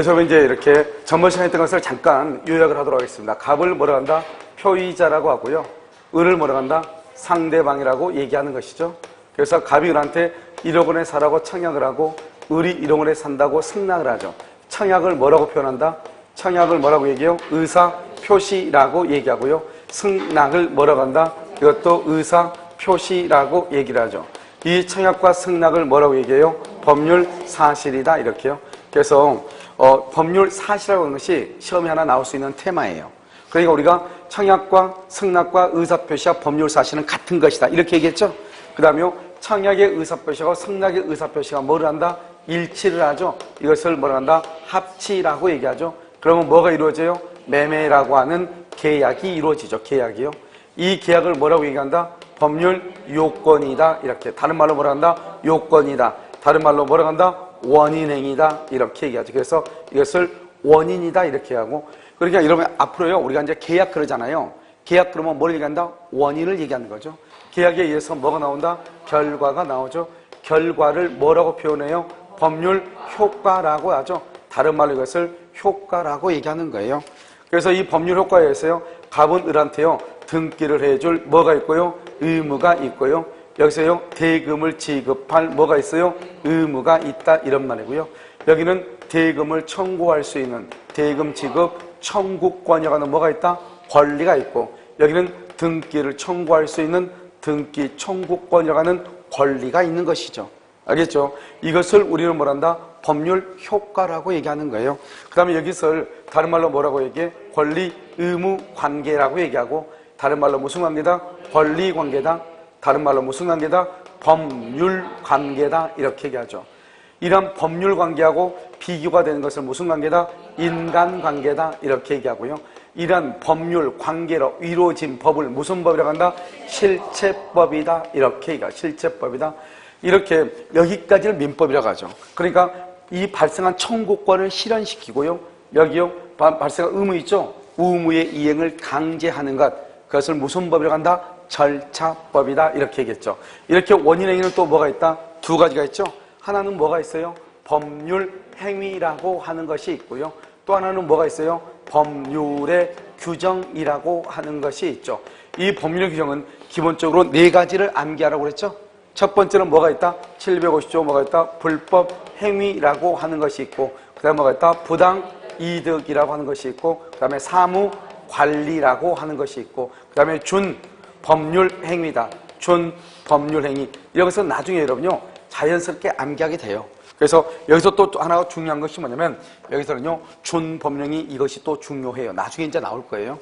그래서 이제 이렇게 전번 시간에 했던 것을 잠깐 요약을 하도록 하겠습니다. 갑을 뭐라 한다? 표의자라고 하고요. 을을 뭐라 한다? 상대방이라고 얘기하는 것이죠. 그래서 갑이 을한테 1억 원에 사라고 청약을 하고 을이 1억 원에 산다고 승낙을 하죠. 청약을 뭐라고 표현한다? 청약을 뭐라고 얘기해요? 의사 표시라고 얘기하고요. 승낙을 뭐라고 한다? 이것도 의사 표시라고 얘기를 하죠. 이 청약과 승낙을 뭐라고 얘기해요? 법률 사실이다 이렇게요. 그래서 법률 사실이라고 하는 것이 시험에 하나 나올 수 있는 테마예요. 그러니까 우리가 청약과 승낙과 의사표시와 법률 사실은 같은 것이다 이렇게 얘기했죠. 그 다음에 청약의 의사표시와 승낙의 의사표시가 뭐를 한다? 일치를 하죠. 이것을 뭐라 한다? 합치라고 얘기하죠. 그러면 뭐가 이루어져요? 매매라고 하는 계약이 이루어지죠. 계약이요. 이 계약을 뭐라고 얘기한다? 법률 요건이다 이렇게. 다른 말로 뭐라 한다? 요건이다. 다른 말로 뭐라 한다? 원인행위다 이렇게 얘기하죠. 그래서 이것을 원인이다 이렇게 하고, 그러니까 여러분 앞으로요 우리가 이제 계약 그러잖아요. 계약 그러면 뭘 얘기한다? 원인을 얘기하는 거죠. 계약에 의해서 뭐가 나온다? 결과가 나오죠. 결과를 뭐라고 표현해요? 법률 효과라고 하죠. 다른 말로 이것을 효과라고 얘기하는 거예요. 그래서 이 법률 효과에 의해서요 갑은 을한테요 등기를 해줄 뭐가 있고요? 의무가 있고요. 여기서요 대금을 지급할 뭐가 있어요? 의무가 있다 이런 말이고요. 여기는 대금을 청구할 수 있는 대금 지급 청구권이라고 하는 뭐가 있다? 권리가 있고, 여기는 등기를 청구할 수 있는 등기 청구권이라고 하는 권리가 있는 것이죠. 알겠죠? 이것을 우리는 뭐란다? 법률 효과라고 얘기하는 거예요. 그 다음에 여기서 다른 말로 뭐라고 얘기해? 권리 의무 관계라고 얘기하고, 다른 말로 무슨 관계다? 권리 관계다. 다른 말로 무슨 관계다? 법률 관계다 이렇게 얘기하죠. 이런 법률 관계하고 비교가 되는 것을 무슨 관계다? 인간 관계다 이렇게 얘기하고요. 이런 법률 관계로 이루어진 법을 무슨 법이라고 한다? 실체법이다 이렇게 얘기해요. 실체법이다. 이렇게 여기까지를 민법이라고 하죠. 그러니까 이 발생한 청구권을 실현시키고요. 여기요 발생한 의무 있죠? 의무의 이행을 강제하는 것, 그것을 무슨 법이라고 한다? 절차법이다 이렇게 얘기했죠. 이렇게 원인행위는 또 뭐가 있다? 두 가지가 있죠. 하나는 뭐가 있어요? 법률 행위라고 하는 것이 있고요. 또 하나는 뭐가 있어요? 법률의 규정이라고 하는 것이 있죠. 이 법률 규정은 기본적으로 네 가지를 암기하라고 그랬죠. 첫 번째는 뭐가 있다? 750조 뭐가 있다? 불법 행위라고 하는 것이 있고, 그 다음에 뭐가 있다? 부당 이득이라고 하는 것이 있고, 그 다음에 사무 관리라고 하는 것이 있고, 그 다음에 준 법률 행위다. 준 법률 행위. 여기서 나중에 여러분요 자연스럽게 암기하게 돼요. 그래서 여기서 또 하나 중요한 것이 뭐냐면, 여기서는요 준 법령이 이것이 또 중요해요. 나중에 이제 나올 거예요.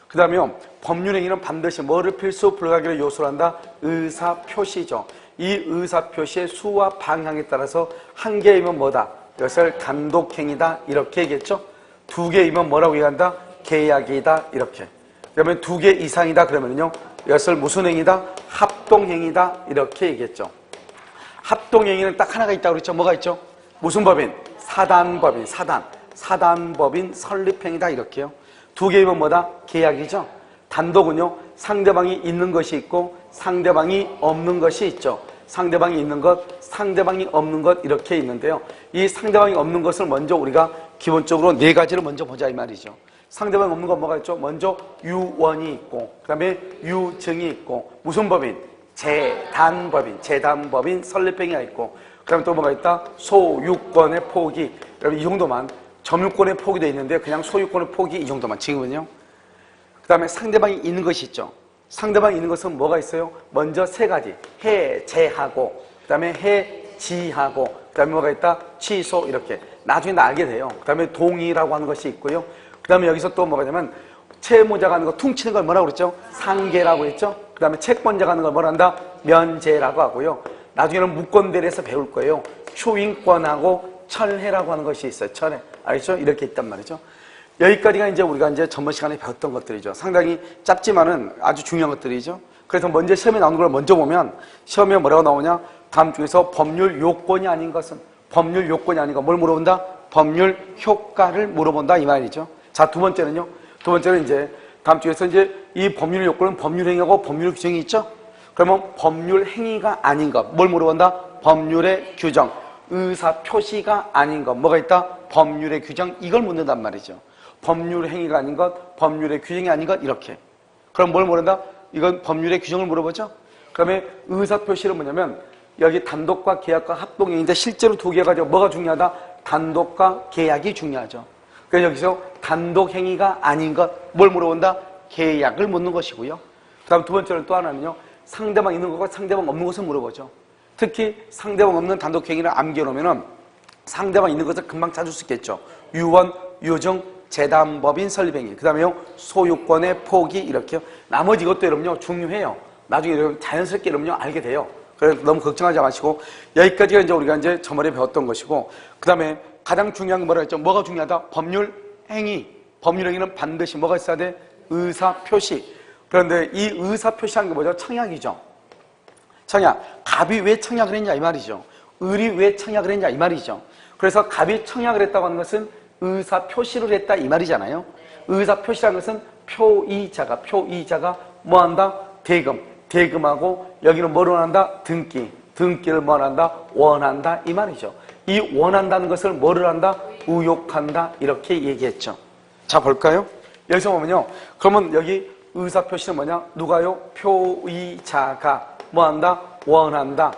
그 다음에 법률행위는 반드시 뭐를 필수 불가결의 요소로 한다? 의사표시죠. 이 의사표시의 수와 방향에 따라서 한 개이면 뭐다? 이것을 단독행위다 이렇게 얘기했죠. 두 개이면 뭐라고 얘기한다? 계약이다 이렇게. 그러면 두 개 이상이다 그러면요 이것을 무슨 행위다? 합동행위다 이렇게 얘기했죠. 합동행위는 딱 하나가 있다고 그랬죠. 뭐가 있죠? 무슨 법인? 사단법인. 사단법인 설립행위다 이렇게요. 두 개이면 뭐다? 계약이죠. 단독은요 상대방이 있는 것이 있고 상대방이 없는 것이 있죠. 상대방이 있는 것, 상대방이 없는 것 이렇게 있는데요. 이 상대방이 없는 것을 먼저 우리가 기본적으로 네 가지를 먼저 보자 이 말이죠. 상대방이 없는 건 뭐가 있죠? 먼저 유원이 있고, 그 다음에 유증이 있고, 무슨 법인? 재단법인 설립행위가 있고, 그 다음에 또 뭐가 있다? 소유권의 포기. 여러분 이 정도만, 점유권의 포기도 있는데 그냥 소유권의 포기 이 정도만. 지금은요 그 다음에 상대방이 있는 것이 있죠. 상대방이 있는 것은 뭐가 있어요? 먼저 세 가지. 해제하고, 그 다음에 해지하고, 그 다음에 뭐가 있다? 취소 이렇게. 나중에 나 알게 돼요. 그 다음에 동의라고 하는 것이 있고요. 그 다음에 여기서 또 뭐가 냐면 채무자가 하는 거 퉁치는 걸 뭐라고 그랬죠? 상계라고 했죠? 그 다음에 채권자가 하는 걸 뭐라 한다? 면제라고 하고요. 나중에는 무권대리에서 배울 거예요. 추인권하고 철회라고 하는 것이 있어요. 철회. 알겠죠? 이렇게 있단 말이죠. 여기까지가 이제 우리가 이제 전번 시간에 배웠던 것들이죠. 상당히 짧지만은 아주 중요한 것들이죠. 그래서 먼저 시험에 나오는 걸 먼저 보면 시험에 뭐라고 나오냐? 다음 중에서 법률 요건이 아닌 것은, 법률 요건이 아닌 것 뭘 물어본다? 법률 효과를 물어본다 이 말이죠. 자, 두 번째는요. 두 번째는 이제 다음 주에서 이제 이 법률 요건은 법률 행위하고 법률 규정이 있죠. 그러면 법률 행위가 아닌 것 뭘 물어본다? 법률의 규정. 의사 표시가 아닌 것, 뭐가 있다? 법률의 규정, 이걸 묻는단 말이죠. 법률 행위가 아닌 것, 법률의 규정이 아닌 것, 이렇게. 그럼 뭘 물어본다? 이건 법률의 규정을 물어보죠. 그다음에 의사 표시는 뭐냐면 여기 단독과 계약과 합동행위인데 실제로 두 개 가지고 뭐가 중요하다? 단독과 계약이 중요하죠. 그래서 여기서 단독 행위가 아닌 것, 뭘 물어본다? 계약을 묻는 것이고요. 그다음 두 번째는 또 하나는요, 상대방 있는 것과 상대방 없는 것을 물어보죠. 특히 상대방 없는 단독 행위를 암기해놓으면 상대방 있는 것을 금방 찾을 수 있겠죠. 유언, 유증, 재담법인 설립행위, 그 다음에요 소유권의 포기, 이렇게요. 나머지 이것도 여러분요 중요해요. 나중에 여러분 자연스럽게 여러분요 알게 돼요. 그래서 너무 걱정하지 마시고 여기까지가 이제 우리가 이제 저번에 배웠던 것이고, 그 다음에 가장 중요한 건 뭐라 했죠? 뭐가 중요하다? 법률 행위. 법률 행위는 반드시 뭐가 있어야 돼? 의사 표시. 그런데 이 의사 표시한 게 뭐죠? 청약이죠. 청약. 갑이 왜 청약을 했냐 이 말이죠. 을이 왜 청약을 했냐 이 말이죠. 그래서 갑이 청약을 했다고 하는 것은 의사 표시를 했다 이 말이잖아요. 의사 표시라는 것은 표의자가 뭐한다? 대금하고 여기는 뭘 원한다? 등기를 뭐 한다? 원한다 이 말이죠. 이 원한다는 것을 뭐를 한다? 의욕한다, 이렇게 얘기했죠. 자, 볼까요? 여기서 보면요, 그러면 여기 의사 표시는 뭐냐? 누가요? 표의자가 뭐 한다? 원한다.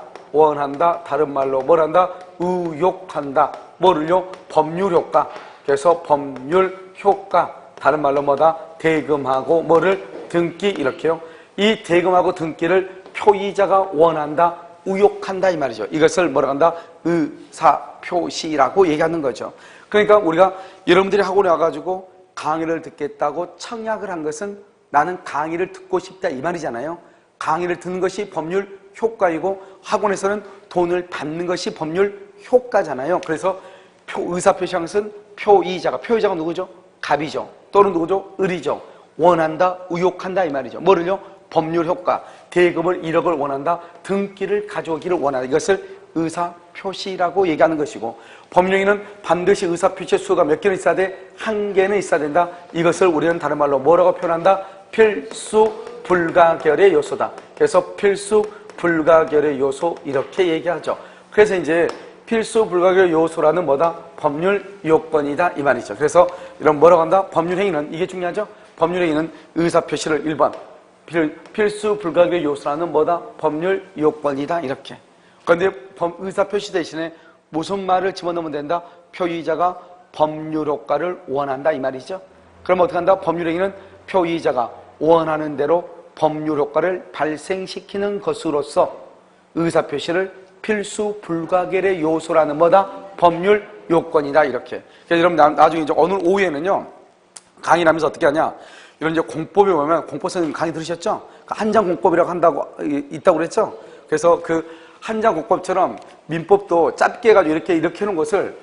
다른 말로 뭘 한다? 의욕한다. 뭐를요? 법률 효과. 그래서 법률 효과, 다른 말로 뭐다? 대금하고 뭐를? 등기, 이렇게요. 이 대금하고 등기를 표의자가 원한다, 의욕한다 이 말이죠. 이것을 뭐라고 한다? 의사표시라고 얘기하는 거죠. 그러니까 우리가 여러분들이 학원에 와가지고 강의를 듣겠다고 청약을 한 것은 나는 강의를 듣고 싶다 이 말이잖아요. 강의를 듣는 것이 법률 효과이고 학원에서는 돈을 받는 것이 법률 효과잖아요. 그래서 의사표시한 것은 표의자가 누구죠? 갑이죠. 또는 누구죠? 을이죠. 원한다, 의욕한다 이 말이죠. 뭐를요? 법률 효과, 대금을 1억을 원한다, 등기를 가져오기를 원한다. 이것을 의사표시라고 얘기하는 것이고, 법령에는 반드시 의사표시의 수가 몇 개는 있어야 돼? 1개는 있어야 된다. 이것을 우리는 다른 말로 뭐라고 표현한다? 필수 불가결의 요소다. 그래서 필수 불가결의 요소, 이렇게 얘기하죠. 그래서 이제 필수 불가결 요소라는 뭐다? 법률 요건이다 이 말이죠. 그래서 이런 뭐라고 한다? 법률 행위는, 이게 중요하죠. 법률 행위는 의사표시를 1번 필수 불가결 요소라는 뭐다? 법률 요건이다, 이렇게. 그런데 의사표시 대신에 무슨 말을 집어넣으면 된다? 표의자가 법률 효과를 원한다 이 말이죠. 그럼 어떻게 한다? 법률 행위는 표의자가 원하는 대로 법률 효과를 발생시키는 것으로서 의사표시를 필수 불가결의 요소라는 뭐다? 법률 요건이다, 이렇게. 그래서 여러분 나중에 이제 오늘 오후에는요 강의를 하면서 어떻게 하냐, 이런 이제 공법에 보면, 공법 선생님 강의 들으셨죠? 한장 공법이라고 한다고 있다고 그랬죠? 그래서 그 한장 공법처럼 민법도 짧게 해가지고 이렇게 해놓은 것을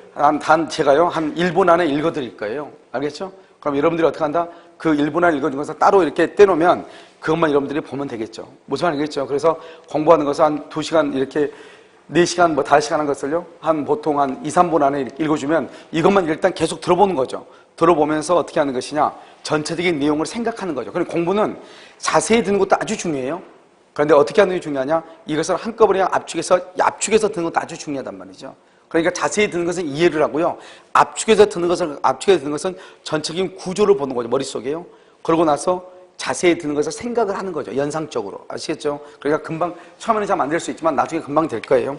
제가요 한 1분 안에 읽어드릴 거예요. 알겠죠? 그럼 여러분들이 어떻게 한다? 그 1분 안에 읽어준 것을 따로 이렇게 떼놓으면 그것만 여러분들이 보면 되겠죠. 무슨 말이겠죠? 그래서 공부하는 것을 한 2시간 이렇게 4시간, 5시간 한 것을요, 보통 한 2, 3분 안에 읽어주면 이것만 일단 계속 들어보는 거죠. 들어보면서 어떻게 하는 것이냐, 전체적인 내용을 생각하는 거죠. 그럼 공부는 자세히 듣는 것도 아주 중요해요. 그런데 어떻게 하는 게 중요하냐, 이것을 한꺼번에 압축해서 듣는 것도 아주 중요하단 말이죠. 그러니까 자세히 듣는 것은 이해를 하고요, 압축해서 듣는 것은 전체적인 구조를 보는 거죠, 머릿속에요. 그러고 나서 자세히 듣는 것을 생각을 하는 거죠, 연상적으로. 아시겠죠? 그러니까 금방, 처음에는 잘 안 될 수 있지만 나중에 금방 될 거예요.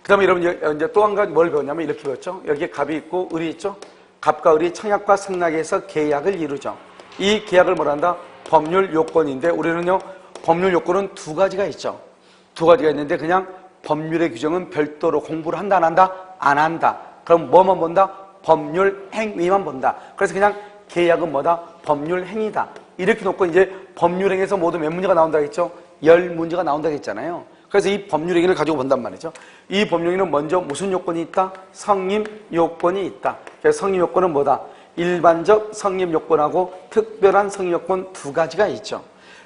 그 다음에 여러분 이제 또 한 가지 뭘 배웠냐면 이렇게 배웠죠. 여기에 갑이 있고 을이 있죠. 갑과 을이 청약과 승낙에서 계약을 이루죠. 이 계약을 뭐라 한다? 법률 요건인데, 우리는요 법률 요건은 2가지가 있죠. 2가지가 있는데 그냥 법률의 규정은 별도로 공부를 한다 안 한다? 안 한다. 그럼 뭐만 본다? 법률 행위만 본다. 그래서 그냥 계약은 뭐다? 법률 행위다. 이렇게 놓고 이제 법률 행위에서 모두 몇 문제가 나온다고 했죠? 10문제가 나온다고 했잖아요. 그래서 이 법률 행위를 가지고 본단 말이죠. 이 법률 행위는 먼저 무슨 요건이 있다? 성립 요건이 있다. 그래서 성립 요건은 뭐다? 일반적 성립 요건하고 특별한 성립 요건 2가지가 있죠.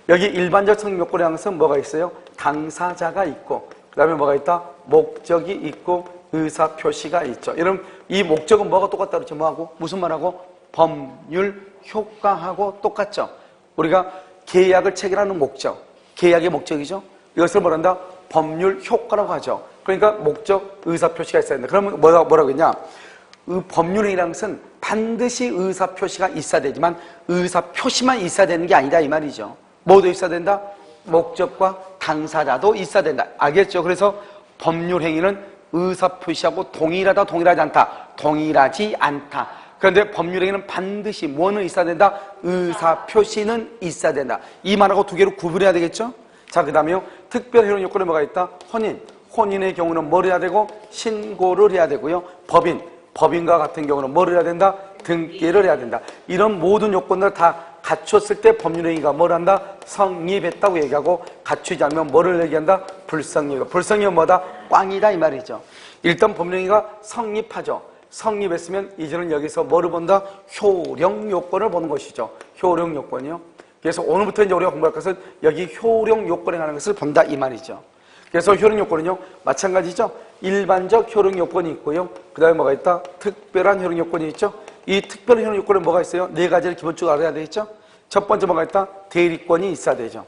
여기 일반적 성립 요건이라는 것은 뭐가 있어요? 당사자가 있고, 그 다음에 뭐가 있다? 목적이 있고, 의사표시가 있죠. 여러분, 이 목적은 뭐가 똑같다 그랬죠? 뭐하고? 무슨 말하고? 법률 효과하고 똑같죠. 우리가 계약을 체결하는 목적, 계약의 목적이죠. 이것을 뭐란다? 법률 효과라고 하죠. 그러니까 목적, 의사표시가 있어야 된다. 그러면 뭐라고 했냐? 법률행위라는 것은 반드시 의사표시가 있어야 되지만 의사표시만 있어야 되는 게 아니다 이 말이죠. 뭐도 있어야 된다? 목적과 당사자도 있어야 된다. 알겠죠? 그래서 법률행위는 의사표시하고 동일하다, 동일하지 않다. 동일하지 않다. 그런데 법률행위는 반드시 뭐는 있어야 된다? 의사표시는 있어야 된다. 이 말하고 두 개로 구분해야 되겠죠? 자, 그 다음에요. 특별 효력 요건에 뭐가 있다? 혼인의 경우는 뭘 해야 되고? 신고를 해야 되고요. 법인과 같은 경우는 뭘 해야 된다? 등기를 해야 된다. 이런 모든 요건을 다 갖췄을 때 법률행위가 뭘 한다? 성립했다고 얘기하고, 갖추지 않으면 뭐를 얘기한다? 불성립이다. 불성립은 뭐다? 꽝이다 이 말이죠. 일단 법률행위가 성립하죠. 성립했으면 이제는 여기서 뭐를 본다? 효력 요건을 보는 것이죠. 효력 요건이요. 그래서 오늘부터 이제 우리가 공부할 것은 여기 효력 요건에 관한 것을 본다 이 말이죠. 그래서 효력 요건은요, 마찬가지죠. 일반적 효력 요건이 있고요. 그 다음에 뭐가 있다? 특별한 효력 요건이 있죠. 이 특별한 효력 요건은 뭐가 있어요? 네 가지를 기본적으로 알아야 되겠죠. 첫 번째 뭐가 있다? 대리권이 있어야 되죠.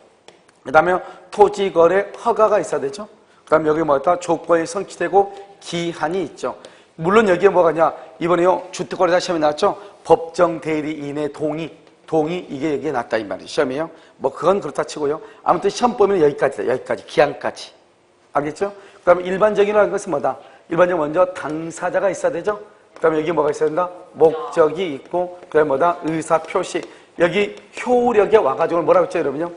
그 다음에 토지거래 허가가 있어야 되죠. 그 다음에 여기 뭐가 있다? 조건이 성취되고 기한이 있죠. 물론 여기에 뭐가 있냐? 이번에요, 주택거래사 시험에 나왔죠. 법정 대리인의 동의 이게 여기에 났다 이 말이에요. 시험이에요. 뭐 그건 그렇다 치고요. 아무튼 시험 보면 여기까지다. 여기까지 기한까지. 알겠죠? 그 다음에 일반적이라는 것은 뭐다? 일반적으로 먼저 당사자가 있어야 되죠? 그 다음에 여기 뭐가 있어야 된다? 목적이 있고, 그 다음에 뭐다? 의사표시. 여기 효력에 와가지고 뭐라고 했죠, 여러분요?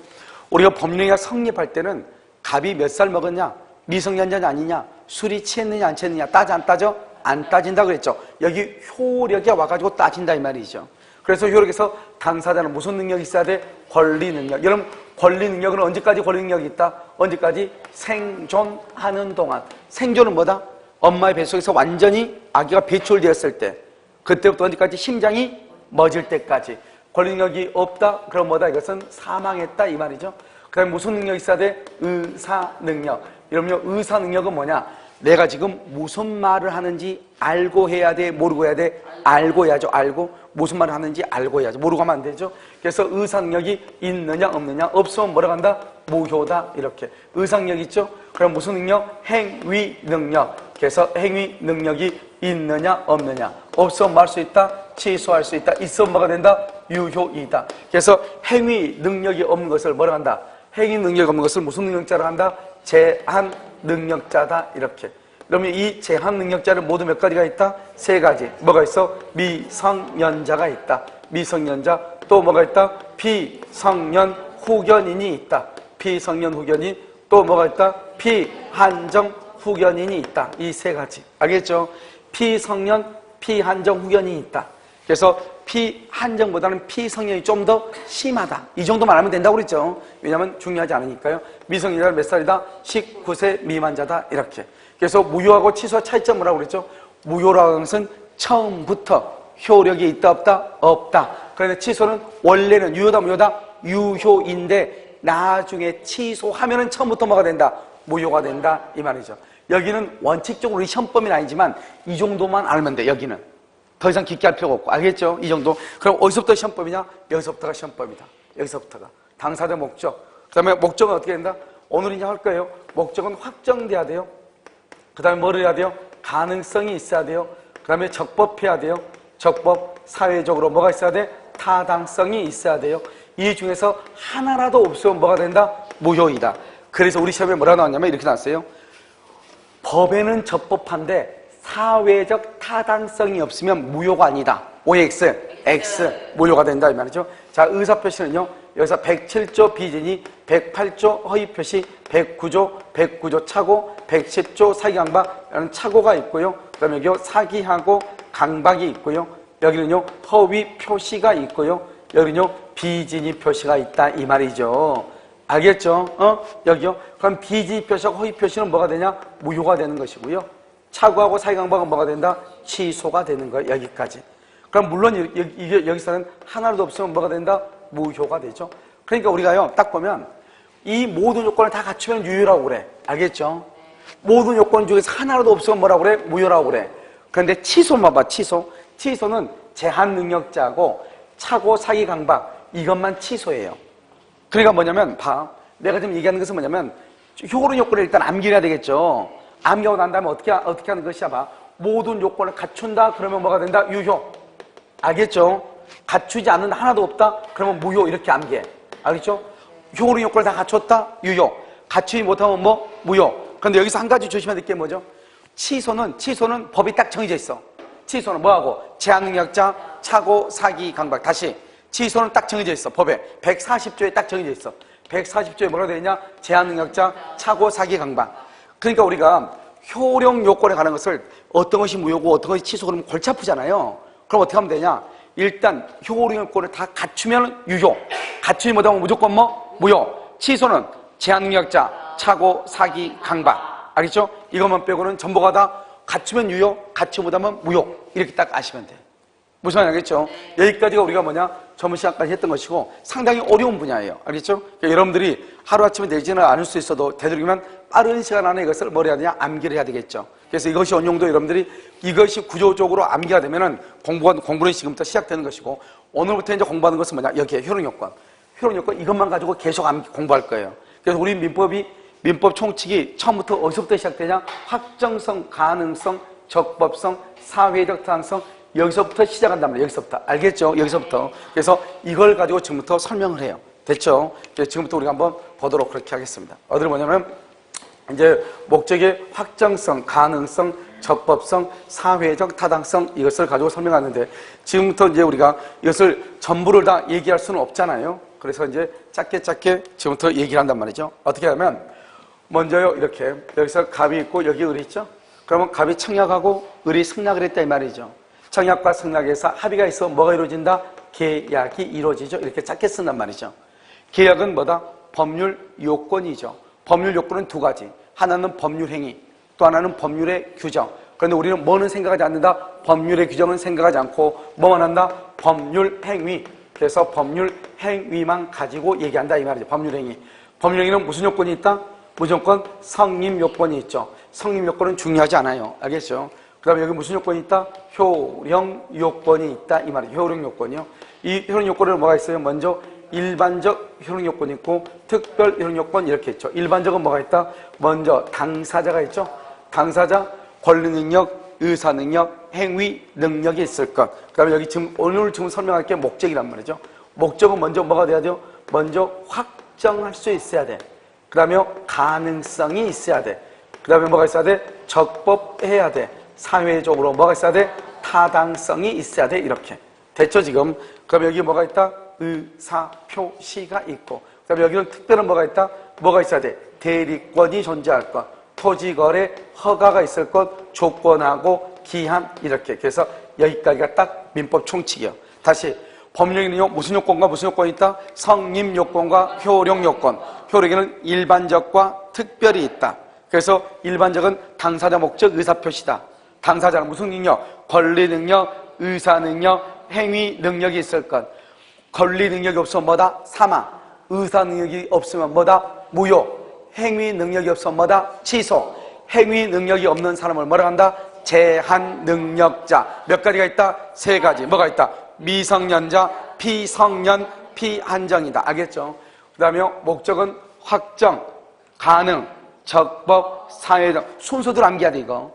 우리가 법령이 성립할 때는 갑이 몇 살 먹었냐? 미성년자냐 아니냐? 술이 취했느냐 안 취했느냐? 따져 안 따져? 안 따진다고 그랬죠. 여기 효력에 와가지고 따진다 이 말이죠. 그래서 효력에서 당사자는 무슨 능력이 있어야 돼? 권리 능력. 여러분, 권리 능력은 언제까지 권리 능력이 있다? 언제까지? 생존하는 동안. 생존은 뭐다? 엄마의 뱃속에서 완전히 아기가 배출되었을 때, 그때부터 언제까지? 심장이 멎을 때까지. 권리 능력이 없다? 그럼 뭐다? 이것은 사망했다 이 말이죠. 그 다음에 무슨 능력이 있어야 돼? 의사 능력. 여러분요, 의사 능력은 뭐냐? 내가 지금 무슨 말을 하는지 알고 해야 돼? 모르고 해야 돼? 알고 해야죠. 알고. 무슨 말을 하는지 알고 해야죠. 모르고 하면 안 되죠. 그래서 의사 능력이 있느냐 없느냐? 없으면 뭐라고 한다? 무효다. 이렇게. 의사 능력 있죠? 그럼 무슨 능력? 행위 능력. 그래서 행위 능력이 있느냐 없느냐? 없으면 말 수 있다? 취소할 수 있다? 있으면 뭐가 된다? 유효이다. 그래서 행위 능력이 없는 것을 뭐라고 한다? 행위 능력이 없는 것을 무슨 능력자로 한다? 제한 능력자다. 이렇게. 그러면 이 제한 능력자는 모두 몇 가지가 있다? 세 가지. 뭐가 있어? 미성년자가 있다. 미성년자. 또 뭐가 있다? 비성년 후견인이 있다. 비성년 후견인. 또 뭐가 있다? 피한정 후견인이 있다. 이 세 가지. 알겠죠? 피성년, 피한정 후견인이 있다. 그래서 피한정보다는 피성년이 좀 더 심하다. 이 정도만 알면 된다고 그랬죠. 왜냐하면 중요하지 않으니까요. 미성년자는 몇 살이다? 19세 미만자다. 이렇게. 그래서 무효하고 취소 차이점 뭐라고 그랬죠? 무효라고 하는 것은 처음부터 효력이 있다 없다? 없다. 그런데 취소는 원래는 유효다 무효다? 유효인데 나중에 취소하면은 처음부터 뭐가 된다? 무효가 된다 이 말이죠. 여기는 원칙적으로 시험범위는 아니지만 이 정도만 알면 돼. 여기는 더 이상 깊게 할 필요가 없고. 알겠죠? 이 정도. 그럼 어디서부터 시험범위냐? 여기서부터가 시험범위다. 여기서부터가 당사자 목적. 그 다음에 목적은 어떻게 된다? 오늘 이제 할 거예요. 목적은 확정돼야 돼요. 그 다음에 뭐를 해야 돼요? 가능성이 있어야 돼요. 그 다음에 적법해야 돼요. 적법, 사회적으로 뭐가 있어야 돼? 타당성이 있어야 돼요. 이 중에서 하나라도 없으면 뭐가 된다? 무효이다. 그래서 우리 시험에 뭐라 나왔냐면 이렇게 나왔어요. 법에는 적법한데 사회적 타당성이 없으면 무효가 아니다. OX, X, 무효가 된다 이 말이죠. 자, 의사표시는요. 여기서 107조 비진이, 108조 허위표시, 109조 착오, 110조 사기강박이라는 착오가 있고요. 그 다음에 여기 사기하고 강박이 있고요. 여기는요 허위표시가 있고요. 여기는요 비진이 표시가 있다 이 말이죠. 알겠죠? 여기요. 그럼 비진이 표시하고 허위표시는 뭐가 되냐? 무효가 되는 것이고요. 착오하고 사기강박은 뭐가 된다? 취소가 되는 거예요. 여기까지. 그럼 물론 여기서는 하나라도 없으면 뭐가 된다? 무효가 되죠. 그러니까 우리가요 딱 보면 이 모든 요건을 다 갖추면 유효라고 그래. 알겠죠? 모든 요건 중에서 하나라도 없으면 뭐라고 그래? 무효라고 그래. 그런데 취소만 봐. 취소는 제한 능력자고 착오, 사기, 강박 이것만 취소예요. 그러니까 뭐냐면 봐. 내가 지금 얘기하는 것은 뭐냐면 효력 요건을 일단 암기해야 되겠죠. 암기하고 난 다음에 어떻게 하는 것이야? 봐. 모든 요건을 갖춘다. 그러면 뭐가 된다? 유효. 알겠죠? 갖추지 않는 하나도 없다. 그러면 무효. 이렇게 암기해. 알겠죠? 효능 요건을 다 갖췄다. 유효. 갖추지 못하면 뭐? 무효. 그런데 여기서 한 가지 조심해야 될 게 뭐죠? 취소는 법이 딱 정해져 있어. 취소는 뭐하고? 제한능력자, 차고, 사기, 강박. 다시. 취소는 딱 정해져 있어. 법에. 140조에 딱 정해져 있어. 140조에 뭐라고 되어 있냐? 제한능력자, 차고, 사기, 강박. 그러니까 우리가 효력 요건에 관한 것을 어떤 것이 무효고 어떤 것이 취소 그러면 골치 아프잖아요. 그럼 어떻게 하면 되냐? 일단 효력 요건을 다 갖추면 유효. 갖추지 못하면 무조건 뭐? 무효. 취소는 제한능력자, 차고, 사기, 강박. 알겠죠? 이것만 빼고는 전부가 다 갖추면 유효, 갖추지 못하면 무효. 이렇게 딱 아시면 돼. 무슨 말인지 알겠죠? 여기까지가 우리가 뭐냐? 전문 시간까지 했던 것이고 상당히 어려운 분야예요. 알겠죠? 그러니까 여러분들이 하루아침에 되지는 않을 수 있어도 되도록이면 빠른 시간 안에 이것을 뭘 해야 되냐? 암기를 해야 되겠죠. 그래서 이것이 원용도 여러분들이 이것이 구조적으로 암기가 되면은 공부는 지금부터 시작되는 것이고 오늘부터 이제 공부하는 것은 뭐냐? 여기에 효능요건. 효능요건 이것만 가지고 계속 공부할 거예요. 그래서 우리 민법 총칙이 처음부터 어디서부터 시작되냐? 확정성, 가능성, 적법성, 사회적 타당성 여기서부터 시작한단 말이에요. 여기서부터. 알겠죠? 여기서부터. 그래서 이걸 가지고 지금부터 설명을 해요. 됐죠? 그래서 지금부터 우리가 한번 보도록 그렇게 하겠습니다. 어디를 보냐면 이제 목적의 확정성, 가능성, 적법성, 사회적 타당성 이것을 가지고 설명하는데 지금부터 이제 우리가 이것을 전부를 다 얘기할 수는 없잖아요. 그래서 이제 짧게 지금부터 얘기를 한단 말이죠. 어떻게 하면 먼저요 이렇게 여기서 갑이 있고 여기 을이 있죠. 그러면 갑이 청약하고 을이 승낙을 했다 이 말이죠. 청약과 승낙에서 합의가 있어 뭐가 이루어진다? 계약이 이루어지죠. 이렇게 짧게 쓴단 말이죠. 계약은 뭐다? 법률 요건이죠. 법률 요건은 두 가지. 하나는 법률 행위, 또 하나는 법률의 규정. 그런데 우리는 뭐는 생각하지 않는다? 법률의 규정은 생각하지 않고 뭐만 한다? 법률 행위. 그래서 법률 행위만 가지고 얘기한다 이 말이죠. 법률 행위. 법률 행위는 무슨 요건이 있다? 무조건 성립 요건이 있죠. 성립 요건은 중요하지 않아요. 알겠죠? 그 다음에 여기 무슨 요건이 있다? 효력 요건이 있다 이 말이에요. 효력 요건이요. 이 효력 요건에는 뭐가 있어요? 먼저 일반적 효력 요건이 있고 특별 효력 요건 이렇게 있죠. 일반적은 뭐가 있다? 먼저 당사자가 있죠. 당사자, 권리 능력, 의사 능력, 행위 능력이 있을 것. 그 다음에 여기 오늘 설명할 게 목적이란 말이죠. 목적은 먼저 뭐가 돼야 돼요? 먼저 확정할 수 있어야 돼. 그 다음에 가능성이 있어야 돼. 그 다음에 뭐가 있어야 돼? 적법해야 돼. 사회적으로 뭐가 있어야 돼? 타당성이 있어야 돼. 이렇게. 됐죠, 지금? 그럼 여기 뭐가 있다? 의사 표시가 있고. 그 다음에 여기는 특별한 뭐가 있다? 뭐가 있어야 돼? 대리권이 존재할 것. 토지거래 허가가 있을 것. 조건하고 기한. 이렇게. 그래서 여기까지가 딱 민법 총칙이요. 다시. 법령에는요, 무슨 요건과 무슨 요건이 있다? 성립 요건과 효력 요건. 효력에는 일반적과 특별히 있다. 그래서 일반적은 당사자 목적 의사표시다. 당사자는 무슨 능력? 권리 능력, 의사 능력, 행위 능력이 있을 것. 권리 능력이 없으면 뭐다? 사망. 의사 능력이 없으면 뭐다? 무효. 행위 능력이 없으면 뭐다? 취소. 행위 능력이 없는 사람을 뭐라 한다? 제한 능력자. 몇 가지가 있다? 세 가지. 뭐가 있다? 미성년자, 피성년, 피한정이다. 알겠죠? 그 다음에 목적은 확정, 가능, 적법, 사회적. 순서대로 암기해야 돼, 이거.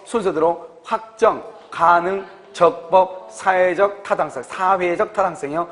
순서대로 확정, 가능, 적법, 사회적 타당성. 사회적 타당성이요.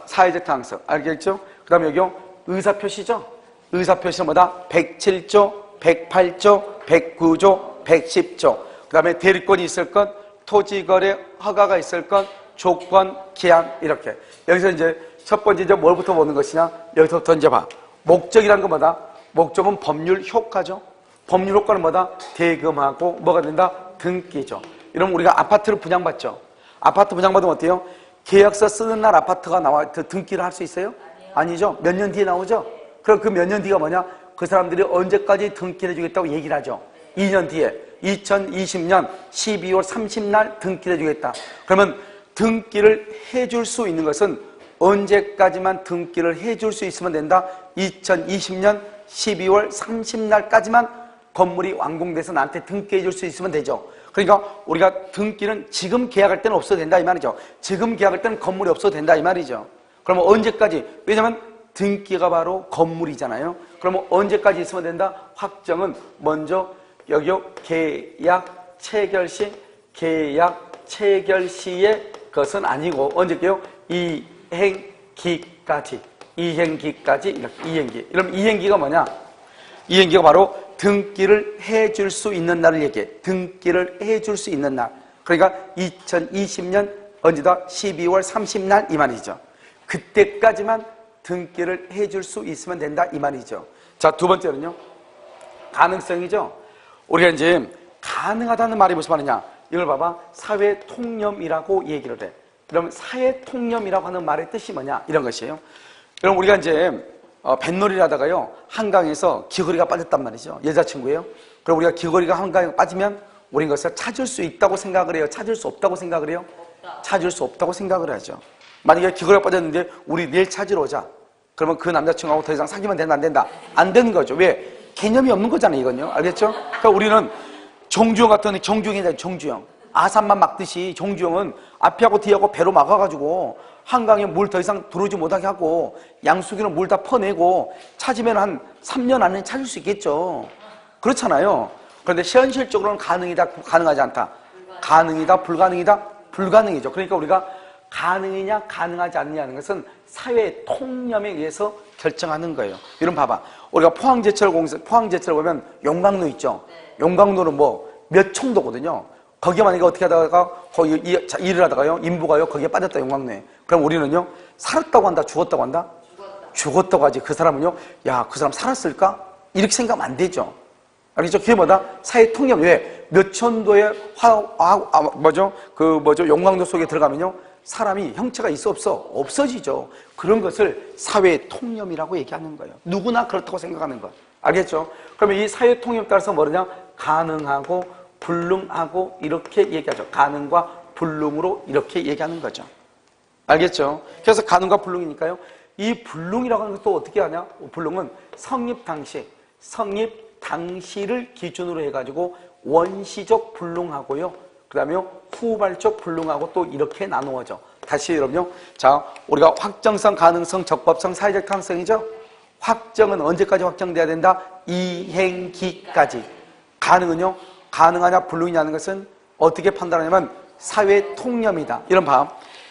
사회적 타당성. 알겠죠? 그 다음에 여기요. 의사표시죠? 의사표시는 뭐다? 107조, 108조, 109조, 110조. 그 다음에 대리권이 있을 것, 토지거래 허가가 있을 것, 조건, 기한, 이렇게. 여기서 이제 첫 번째 이제 뭘부터 보는 것이냐? 여기서부터 이제 봐. 목적이란 건 뭐다? 목적은 법률 효과죠. 법률 효과는 뭐다? 대금하고 뭐가 된다? 등기죠. 이러면 우리가 아파트를 분양받죠. 아파트 분양받으면 어때요? 계약서 쓰는 날 아파트가 나와 등기를 할 수 있어요? 아니죠. 몇 년 뒤에 나오죠. 그럼 그 몇 년 뒤가 뭐냐? 그 사람들이 언제까지 등기를 해주겠다고 얘기를 하죠. 2년 뒤에 2020년 12월 30날 등기를 해주겠다. 그러면 등기를 해줄 수 있는 것은 언제까지만 등기를 해줄 수 있으면 된다? 2020년 12월 30날까지만 건물이 완공돼서 나한테 등기해 줄 수 있으면 되죠. 그러니까 우리가 등기는 지금 계약할 때는 없어도 된다 이 말이죠. 지금 계약할 때는 건물이 없어도 된다 이 말이죠. 그러면 언제까지? 왜냐하면 등기가 바로 건물이잖아요. 그러면 언제까지 있으면 된다? 확정은 먼저 여기요, 계약 체결 시, 계약 체결 시의 것은 아니고, 언제게요? 이행기까지. 이행기까지, 이렇게, 이행기. 그럼 이행기가 뭐냐? 이행기가 바로 등기를 해줄 수 있는 날을 얘기해. 등기를 해줄 수 있는 날. 그러니까 2020년 언제다? 12월 30날 이 말이죠. 그때까지만 등기를 해줄 수 있으면 된다 이 말이죠. 자, 두 번째는요, 가능성이죠. 우리가 이제 가능하다는 말이 무슨 말이냐? 이걸 봐봐. 사회통념이라고 얘기를 해. 그럼 사회통념이라고 하는 말의 뜻이 뭐냐? 이런 것이에요. 그럼 우리가 이제 뱃놀이를 하다가요, 한강에서 귀걸이가 빠졌단 말이죠. 여자친구예요. 그럼 우리가 귀걸이가 한강에 빠지면 우린 것을 찾을 수 있다고 생각을 해요? 찾을 수 없다고 생각을 해요? 찾을 수 없다고 생각을 하죠. 만약에 귀걸이가 빠졌는데 우리 내일 찾으러 오자. 그러면 그 남자친구하고 더 이상 사귀면 된다, 안 된다? 안 되는 거죠. 왜? 개념이 없는 거잖아요, 이건요. 알겠죠? 그러니까 우리는 정주영 같은, 정주영이잖아요, 정주영. 아산만 막듯이 정주영은 앞에하고 뒤하고 배로 막아가지고 한강에 물 더 이상 들어오지 못하게 하고 양수기는 물 다 퍼내고 찾으면 한 3년 안에 찾을 수 있겠죠. 그렇잖아요. 그런데 현실적으로는 가능이다, 가능하지 않다. 가능이다, 불가능이다, 불가능이죠. 그러니까 우리가 가능이냐, 가능하지 않느냐는 것은 사회 통념에 의해서 결정하는 거예요. 이런 봐봐. 우리가 포항제철 보면 용광로 있죠. 용광로는 뭐 몇 층도거든요. 거기에 만약에 어떻게 하다가 거기 일을 하다가요, 인부가요, 거기에 빠졌다, 용광로에. 그럼 우리는요, 살았다고 한다, 죽었다고 한다? 죽었다고 하지. 그 사람은요, 야, 그 사람 살았을까? 이렇게 생각하면 안 되죠. 알겠죠? 그게 뭐다? 사회 통념. 왜? 몇 천도의 용광로 속에 들어가면요, 사람이 형체가 있어 없어? 없어지죠. 그런 것을 사회 통념이라고 얘기하는 거예요. 누구나 그렇다고 생각하는 거. 알겠죠? 그러면 이 사회 통념에 따라서 뭐냐? 가능하고 불능하고 이렇게 얘기하죠. 가능과 불능으로 이렇게 얘기하는 거죠. 알겠죠? 그래서 가능과 불능이니까요. 이 불능이라고 하는 것도 어떻게 하냐? 불능은 성립 당시를 기준으로 해가지고 원시적 불능하고요. 그 다음에 후발적 불능하고 또 이렇게 나누어져. 다시 여러분요. 자, 우리가 확정성, 가능성, 적법성, 사회적 가능성이죠? 확정은 언제까지 확정돼야 된다? 이행기까지. 가능은요? 가능하냐, 불능이냐는 것은 어떻게 판단하냐면 사회 통념이다. 이런 봐.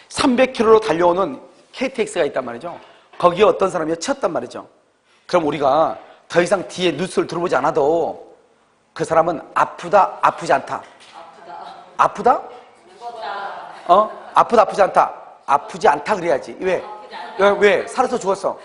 300km로 달려오는 KTX가 있단 말이죠. 거기에 어떤 사람이 치였단 말이죠. 그럼 우리가 더 이상 뒤에 뉴스를 들어보지 않아도 그 사람은 아프다, 아프지 않다. 아프다? 아프다, 아프지 않다. 아프지 않다 그래야지. 왜? 왜? 살아서 죽었어.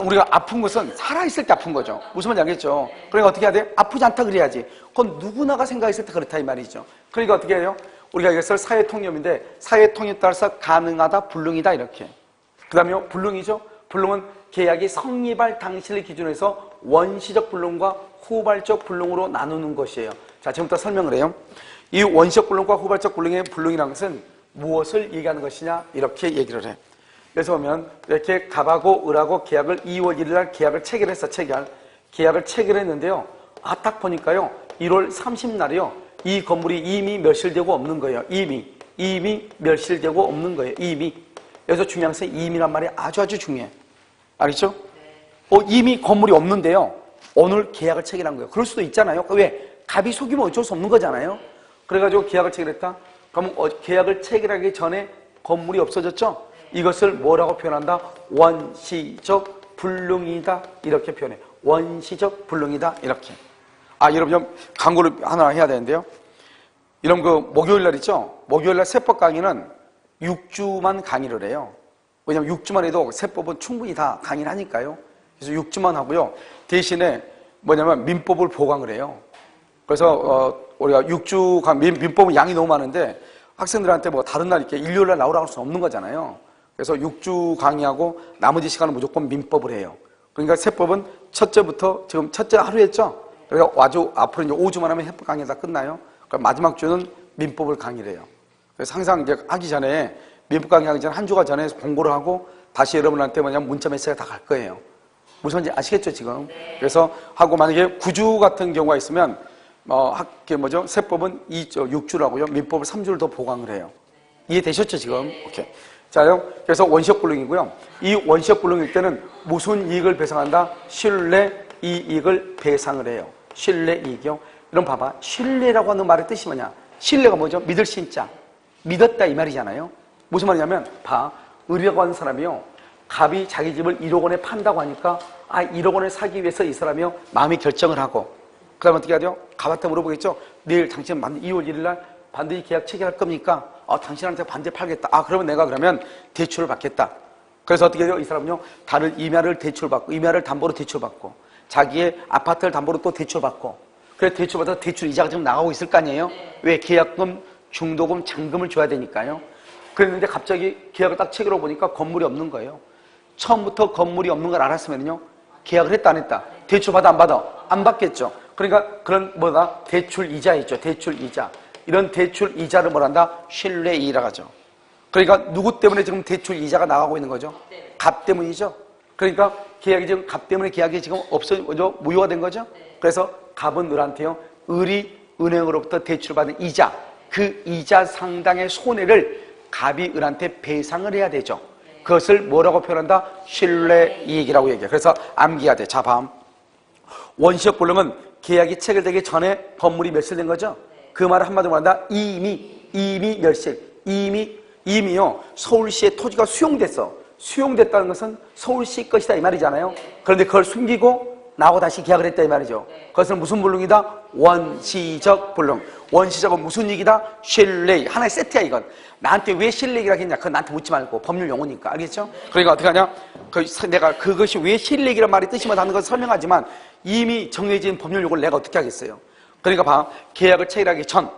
우리가 아픈 것은 살아있을 때 아픈 거죠. 무슨 말인지 알겠죠? 그러니까 어떻게 해야 돼? 아프지 않다 그래야지. 그건 누구나가 생각했을 때 그렇다 이 말이죠. 그러니까 어떻게 해요? 우리가 이것을 사회통념인데 사회통념에 따라서 가능하다, 불능이다 이렇게. 그 다음에 불능이죠? 불능은 계약이 성립할 당시를 기준으로 해서 원시적 불능과 후발적 불능으로 나누는 것이에요. 자, 지금부터 설명을 해요. 이 원시적 불능과 후발적 불능의 불능이라는 것은 무엇을 얘기하는 것이냐 이렇게 얘기를 해. 그래서 보면 이렇게 갑하고 을하고 계약을 2월 1일 날 계약을 체결했어. 계약을 체결했는데요. 딱 보니까요 1월 30날이요 이 건물이 이미 멸실되고 없는 거예요. 이미 멸실되고 없는 거예요. 이미. 여기서 중요한 것은 이미란 말이 아주 중요해. 알겠죠? 이미 건물이 없는데요 오늘 계약을 체결한 거예요. 그럴 수도 있잖아요. 왜? 갑이 속이면 어쩔 수 없는 거잖아요. 그래가지고 계약을 체결했다. 그럼 계약을 체결하기 전에 건물이 없어졌죠? 이것을 뭐라고 표현한다? 원시적 불능이다 이렇게 표현해. 원시적 불능이다 이렇게. 여러분 광고를 하나 해야 되는데요. 이런 목요일 날 있죠? 목요일 날 세법 강의는 6주만 강의를 해요. 왜냐면 6주만 해도 세법은 충분히 다 강의를 하니까요. 그래서 6주만 하고요. 대신에 뭐냐면 민법을 보강을 해요. 그래서 우리가 6주 민법은 양이 너무 많은데 학생들한테 뭐 다른 날 이렇게 일요일 날 나오라고 할 수는 없는 거잖아요. 그래서 6주 강의하고 나머지 시간은 무조건 민법을 해요. 그러니까 세법은 첫째부터 지금 첫째 하루 했죠? 그러니까 아주 앞으로 이제 5주만 하면 세법 강의가 다 끝나요. 그럼 마지막 주는 민법을 강의를 해요. 그래서 항상 이제 하기 전에 민법 강의하기 전에 한 주가 전에 공고를 하고 다시 여러분한테 뭐냐면 문자 메시지가 다 갈 거예요. 무슨 말인지 아시겠죠 지금? 그래서 하고 만약에 9주 같은 경우가 있으면 세법은 6주라고요. 민법을 3주를 더 보강을 해요. 이해되셨죠 지금? 오케이. 자요. 그래서 원시적 불능이고요. 이 원시적 불능일 때는 무슨 이익을 배상한다? 신뢰 이익을 배상을 해요. 신뢰 이익이요. 이런 봐봐. 신뢰라고 하는 말의 뜻이 뭐냐? 신뢰가 뭐죠? 믿을 신자. 믿었다 이 말이잖아요. 무슨 말이냐면 봐. 을이라고 하는 사람이요. 갑이 자기 집을 1억 원에 판다고 하니까 1억 원을 사기 위해서 이 사람이요. 마음이 결정을 하고 그 다음에 어떻게 하죠? 갑한테 물어보겠죠. 내일 당신 2월 1일 날 반드시 계약 체결할 겁니까? 당신한테 반드시 팔겠다. 그러면 내가 그러면 대출을 받겠다. 그래서 어떻게 해요? 이 사람은요. 다른 임야를 대출받고 임야를 담보로 대출받고 자기의 아파트를 담보로 또 대출받고 그래서 대출받아서 대출 이자가 지금 나가고 있을 거 아니에요? 왜? 계약금, 중도금, 잔금을 줘야 되니까요. 그랬는데 갑자기 계약을 딱 체결하고 보니까 건물이 없는 거예요. 처음부터 건물이 없는 걸 알았으면요. 계약을 했다 안 했다? 대출 받아 안 받아? 안 받겠죠. 그러니까 그런 대출 이자 있죠. 대출 이자. 이런 대출 이자를 뭐란다? 신뢰이익이라고 하죠. 그러니까 누구 때문에 지금 대출 이자가 나가고 있는 거죠? 갑 때문이죠. 그러니까 계약이 지금 갑 때문에 계약이 지금 무효가 된 거죠. 그래서 갑은 을한테요. 을이 은행으로부터 대출받은 이자, 그 이자 상당의 손해를 갑이 을한테 배상을 해야 되죠. 그것을 뭐라고 표현한다? 신뢰이익이라고 얘기해요. 그래서 암기해야 돼. 자, 봐. 원시적 불능은 계약이 체결되기 전에 건물이 멸실된 거죠. 그 말을 한마디로 말한다. 이미 멸실. 이미요. 서울시의 토지가 수용됐어. 수용됐다는 것은 서울시 것이다 이 말이잖아요. 그런데 그걸 숨기고 나하고 다시 계약을 했다 이 말이죠. 그것은 무슨 불능이다? 원시적 불능. 원시적은 무슨 얘기다? 신뢰. 하나의 세트야 이건. 나한테 왜 신뢰이익이라고 했냐? 그건 나한테 묻지 말고 법률 용어니까. 알겠죠? 그러니까 어떻게 하냐? 내가 그것이 왜 신뢰이익이란 말이 뜻이 뭐다는 걸 설명하지만 이미 정해진 법률 용어를 내가 어떻게 하겠어요? 그러니까 봐. 계약을 체결하기 전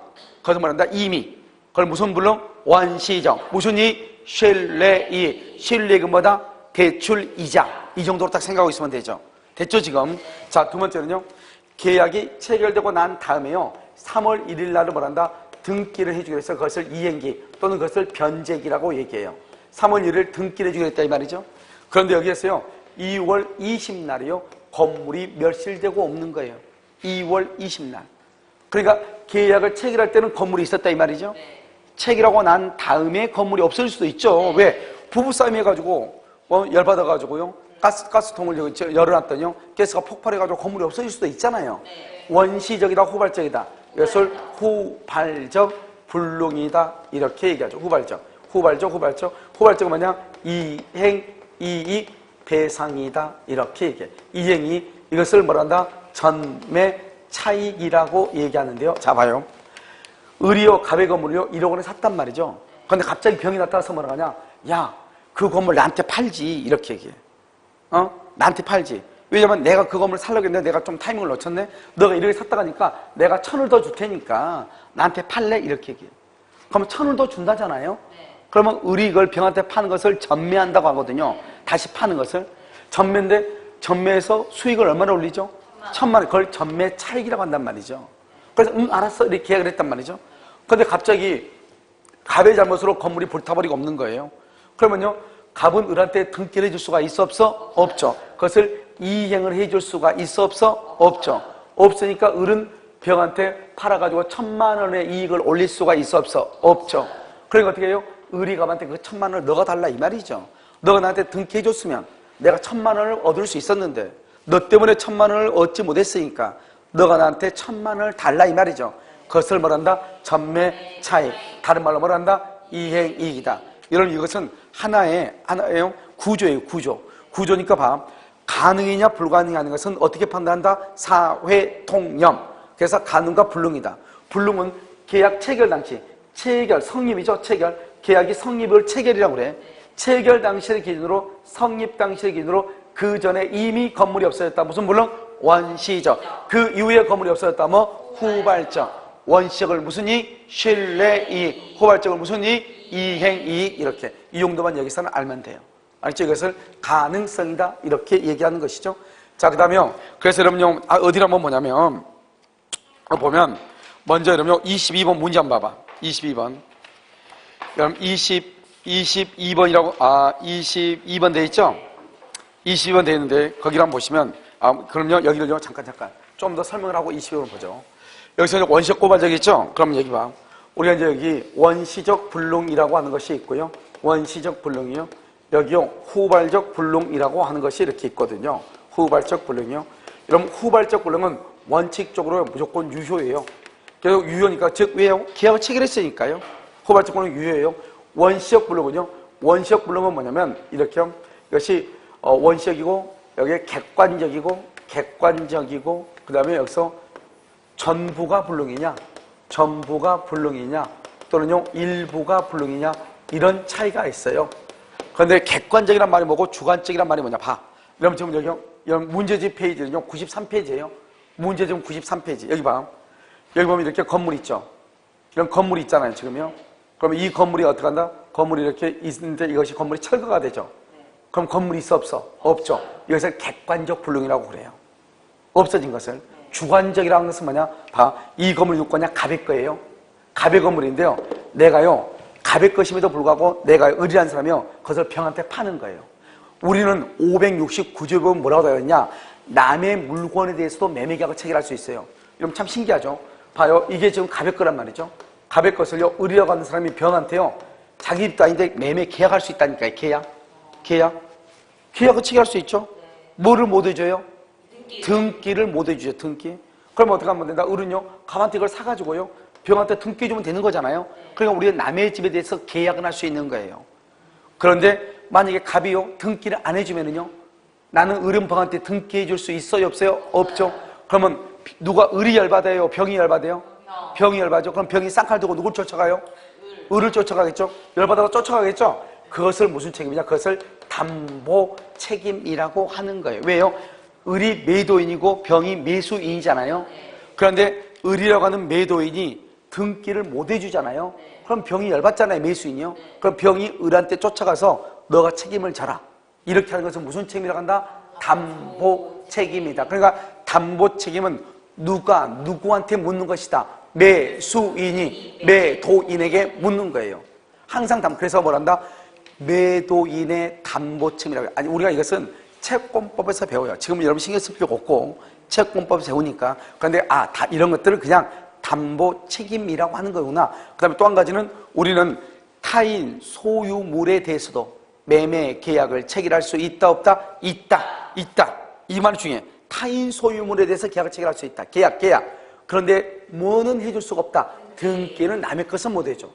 그것을 말한다. 이미. 그걸 무슨 불능? 원시적. 무슨 이익? 신뢰이익. 신뢰이익은 뭐다? 대출 이자. 이 정도로 딱 생각하고 있으면 되죠. 됐죠 지금? 자, 두 번째는요. 계약이 체결되고 난 다음에요. 3월 1일 날을 뭐란다? 등기를 해주기로 해서 그것을 이행기 또는 그것을 변제기라고 얘기해요. 3월 1일 등기를 해주기로 했다 이 말이죠. 그런데 여기에서요. 2월 20날이요. 건물이 멸실되고 없는 거예요. 2월 20날. 그러니까 계약을 체결할 때는 건물이 있었다 이 말이죠. 체결하고 난 다음에 건물이 없어질 수도 있죠. 왜? 부부싸움 해가지고 열받아가지고요. 가스통을 열어놨더니요. 가스가 폭발해가지고 건물이 없어질 수도 있잖아요. 원시적이다 후발적이다. 이것을 후발적 불능이다 이렇게 얘기하죠. 후발적은 뭐냐? 이행, 이익, 배상이다 이렇게 얘기해. 이행이 이것을 뭐란다? 전매, 차익이라고 얘기하는데요. 자 봐요. 을이요 갑의 건물이요 1억 원에 샀단 말이죠. 그런데 갑자기 병이 나타나서 뭐라 하냐? 야, 그 건물 나한테 팔지 이렇게 얘기해. 나한테 팔지. 왜냐면 내가 그 건물 살려고 했는데 내가 좀 타이밍을 놓쳤네. 너가 이렇게 샀다가 하니까 내가 1,000을 더 줄 테니까 나한테 팔래? 이렇게 얘기해. 그러면 1,000을 더 준다잖아요. 그러면 을이 이걸 병한테 파는 것을 전매한다고 하거든요. 다시 파는 것을. 전매인데 전매해서 수익을 얼마나 올리죠? 1,000만 원. 그걸 전매 차익이라고 한단 말이죠. 그래서 알았어 이렇게 계약을 했단 말이죠. 그런데 갑자기 갑의 잘못으로 건물이 불타버리고 없는 거예요. 그러면요. 갑은 을한테 등기를 해줄 수가 있어 없어? 없죠. 그것을 이행을 해줄 수가 있어 없어? 없죠. 없으니까 을은 병한테 팔아가지고 1,000만 원의 이익을 올릴 수가 있어 없어? 없죠. 그러니까 어떻게 해요? 을이 갑한테 그 1,000만 원을 너가 달라 이 말이죠. 너가 나한테 등기해줬으면 내가 1,000만 원을 얻을 수 있었는데 너 때문에 1,000만 원을 얻지 못했으니까 너가 나한테 1,000만 원을 달라 이 말이죠. 그것을 뭐란다? 전매 차익. 다른 말로 뭐란다? 이행 이익이다. 여러분 이것은 하나의 구조예요. 구조니까 봐. 가능이냐 불가능이냐는 것은 어떻게 판단한다? 사회통념. 그래서 가능과 불능이다. 불능은 계약 체결 당시 성립이죠. 계약이 성립을 체결이라고 그래. 체결 당시의 기준으로 성립 당시의 기준으로 그 전에 이미 건물이 없어졌다. 무슨 불능? 원시적. 그 이후에 건물이 없어졌다. 뭐? 후발적. 원시적을 무슨 이익? 신뢰이익. 후발적을 무슨 이익? 이행이익. 이렇게 이 정도만 여기서는 알면 돼요. 알죠? 이것을 가능성이다 이렇게 얘기하는 것이죠. 자, 그 다음에요. 그래서 여러분요 어디를 한번 보냐면 보면 먼저 여러분요 22번 문제 한번 봐봐. 22번 여러분 22번이라고 22번 돼 있죠? 22번 돼 있는데 거기를 한번 보시면 그럼요 여기를요 잠깐 좀 더 설명을 하고 22번 보죠. 여기서 원시적 고발적이 있죠? 그럼 여기 봐. 우리가 이제 여기 원시적 불능이라고 하는 것이 있고요. 원시적 불능이요. 여기요 후발적 불능이라고 하는 것이 이렇게 있거든요. 후발적 불능이요. 여러분 후발적 불능은 원칙적으로 무조건 유효예요. 계속 유효니까, 즉, 왜요? 계약을 체결했으니까요. 후발적으로는 유효예요. 원시적 불능은요, 원시적 불능은 뭐냐면, 이렇게, 이것이, 원시적이고, 여기에 객관적이고, 그 다음에 여기서 전부가 불능이냐, 또는요, 일부가 불능이냐, 이런 차이가 있어요. 그런데 객관적이란 말이 뭐고, 주관적이란 말이 뭐냐, 봐. 여러분 지금 여기, 이런 문제집 페이지는요, 93페이지예요. 문제집 93페이지. 여기 봐. 여기 보면 이렇게 건물 있죠. 이런 건물이 있잖아요, 지금요. 그러면 이 건물이 어떻게 한다? 건물이 이렇게 있는데 이것이 건물이 철거가 되죠. 그럼 건물이 있어, 없어? 없죠. 이것을 객관적 불능이라고 그래요. 없어진 것을. 주관적이라는 것은 뭐냐? 봐. 이 건물이 누구 거냐? 갑의 거예요. 갑의 건물인데요. 내가요, 갑의 것임에도 불구하고 내가 의리한 사람이요, 그것을 병한테 파는 거예요. 우리는 569조에 보면 뭐라고 되어 있냐? 남의 물건에 대해서도 매매계약을 체결할 수 있어요. 이러면 참 신기하죠? 봐요. 이게 지금 갑의 거란 말이죠. 갑의 것을요, 의리라고 하는 사람이 병한테요, 자기 입도 아닌데 매매 계약할 수 있다니까요. 계약을 체결할 수 있죠? 뭐를 못 해줘요? 등기를 못 해주죠, 등기. 그럼 어떻게 하면 된다? 을은요, 갑한테 이걸 사가지고요, 병한테 등기 주면 되는 거잖아요. 그러니까 우리가 남의 집에 대해서 계약을 할 수 있는 거예요. 그런데 만약에 갑이요, 등기를 안 해주면은요, 나는 을은 병한테 등기해 줄 수 있어요, 없어요? 없죠. 그러면 누가 을이 열받아요? 병이 열받아요? 병이 열받죠. 그럼 병이 쌍칼 들고 누굴 쫓아가요? 을을 쫓아가겠죠. 열받아서 쫓아가겠죠. 그것을 무슨 책임이냐? 그것을 담보 책임이라고 하는 거예요. 왜요? 을이 매도인이고 병이 매수인이잖아요. 그런데 을이라고 하는 매도인이 등기를 못 해주잖아요. 그럼 병이 열받잖아요, 매수인이요. 그럼 병이 을한테 쫓아가서 너가 책임을 져라. 이렇게 하는 것은 무슨 책임이라고 한다? 담보 책임이다. 그러니까 담보 책임은 누가 누구한테 묻는 것이다. 매수인이 매도인에게 묻는 거예요. 항상 그래서 뭐란다? 매도인의 담보 책임이라고 해요. 아니, 우리가 이것은 채권법에서 배워요. 지금 여러분 신경 쓸 필요가 없고 채권법에서 배우니까. 그런데 다 이런 것들을 그냥 담보 책임이라고 하는 거구나. 그 다음에 또 한 가지는 우리는 타인 소유물에 대해서도 매매 계약을 체결할 수 있다, 없다? 있다. 이 말 중에 타인 소유물에 대해서 계약을 체결할 수 있다. 계약. 그런데 뭐는 해줄 수가 없다. 등기는 남의 것은 못 해줘.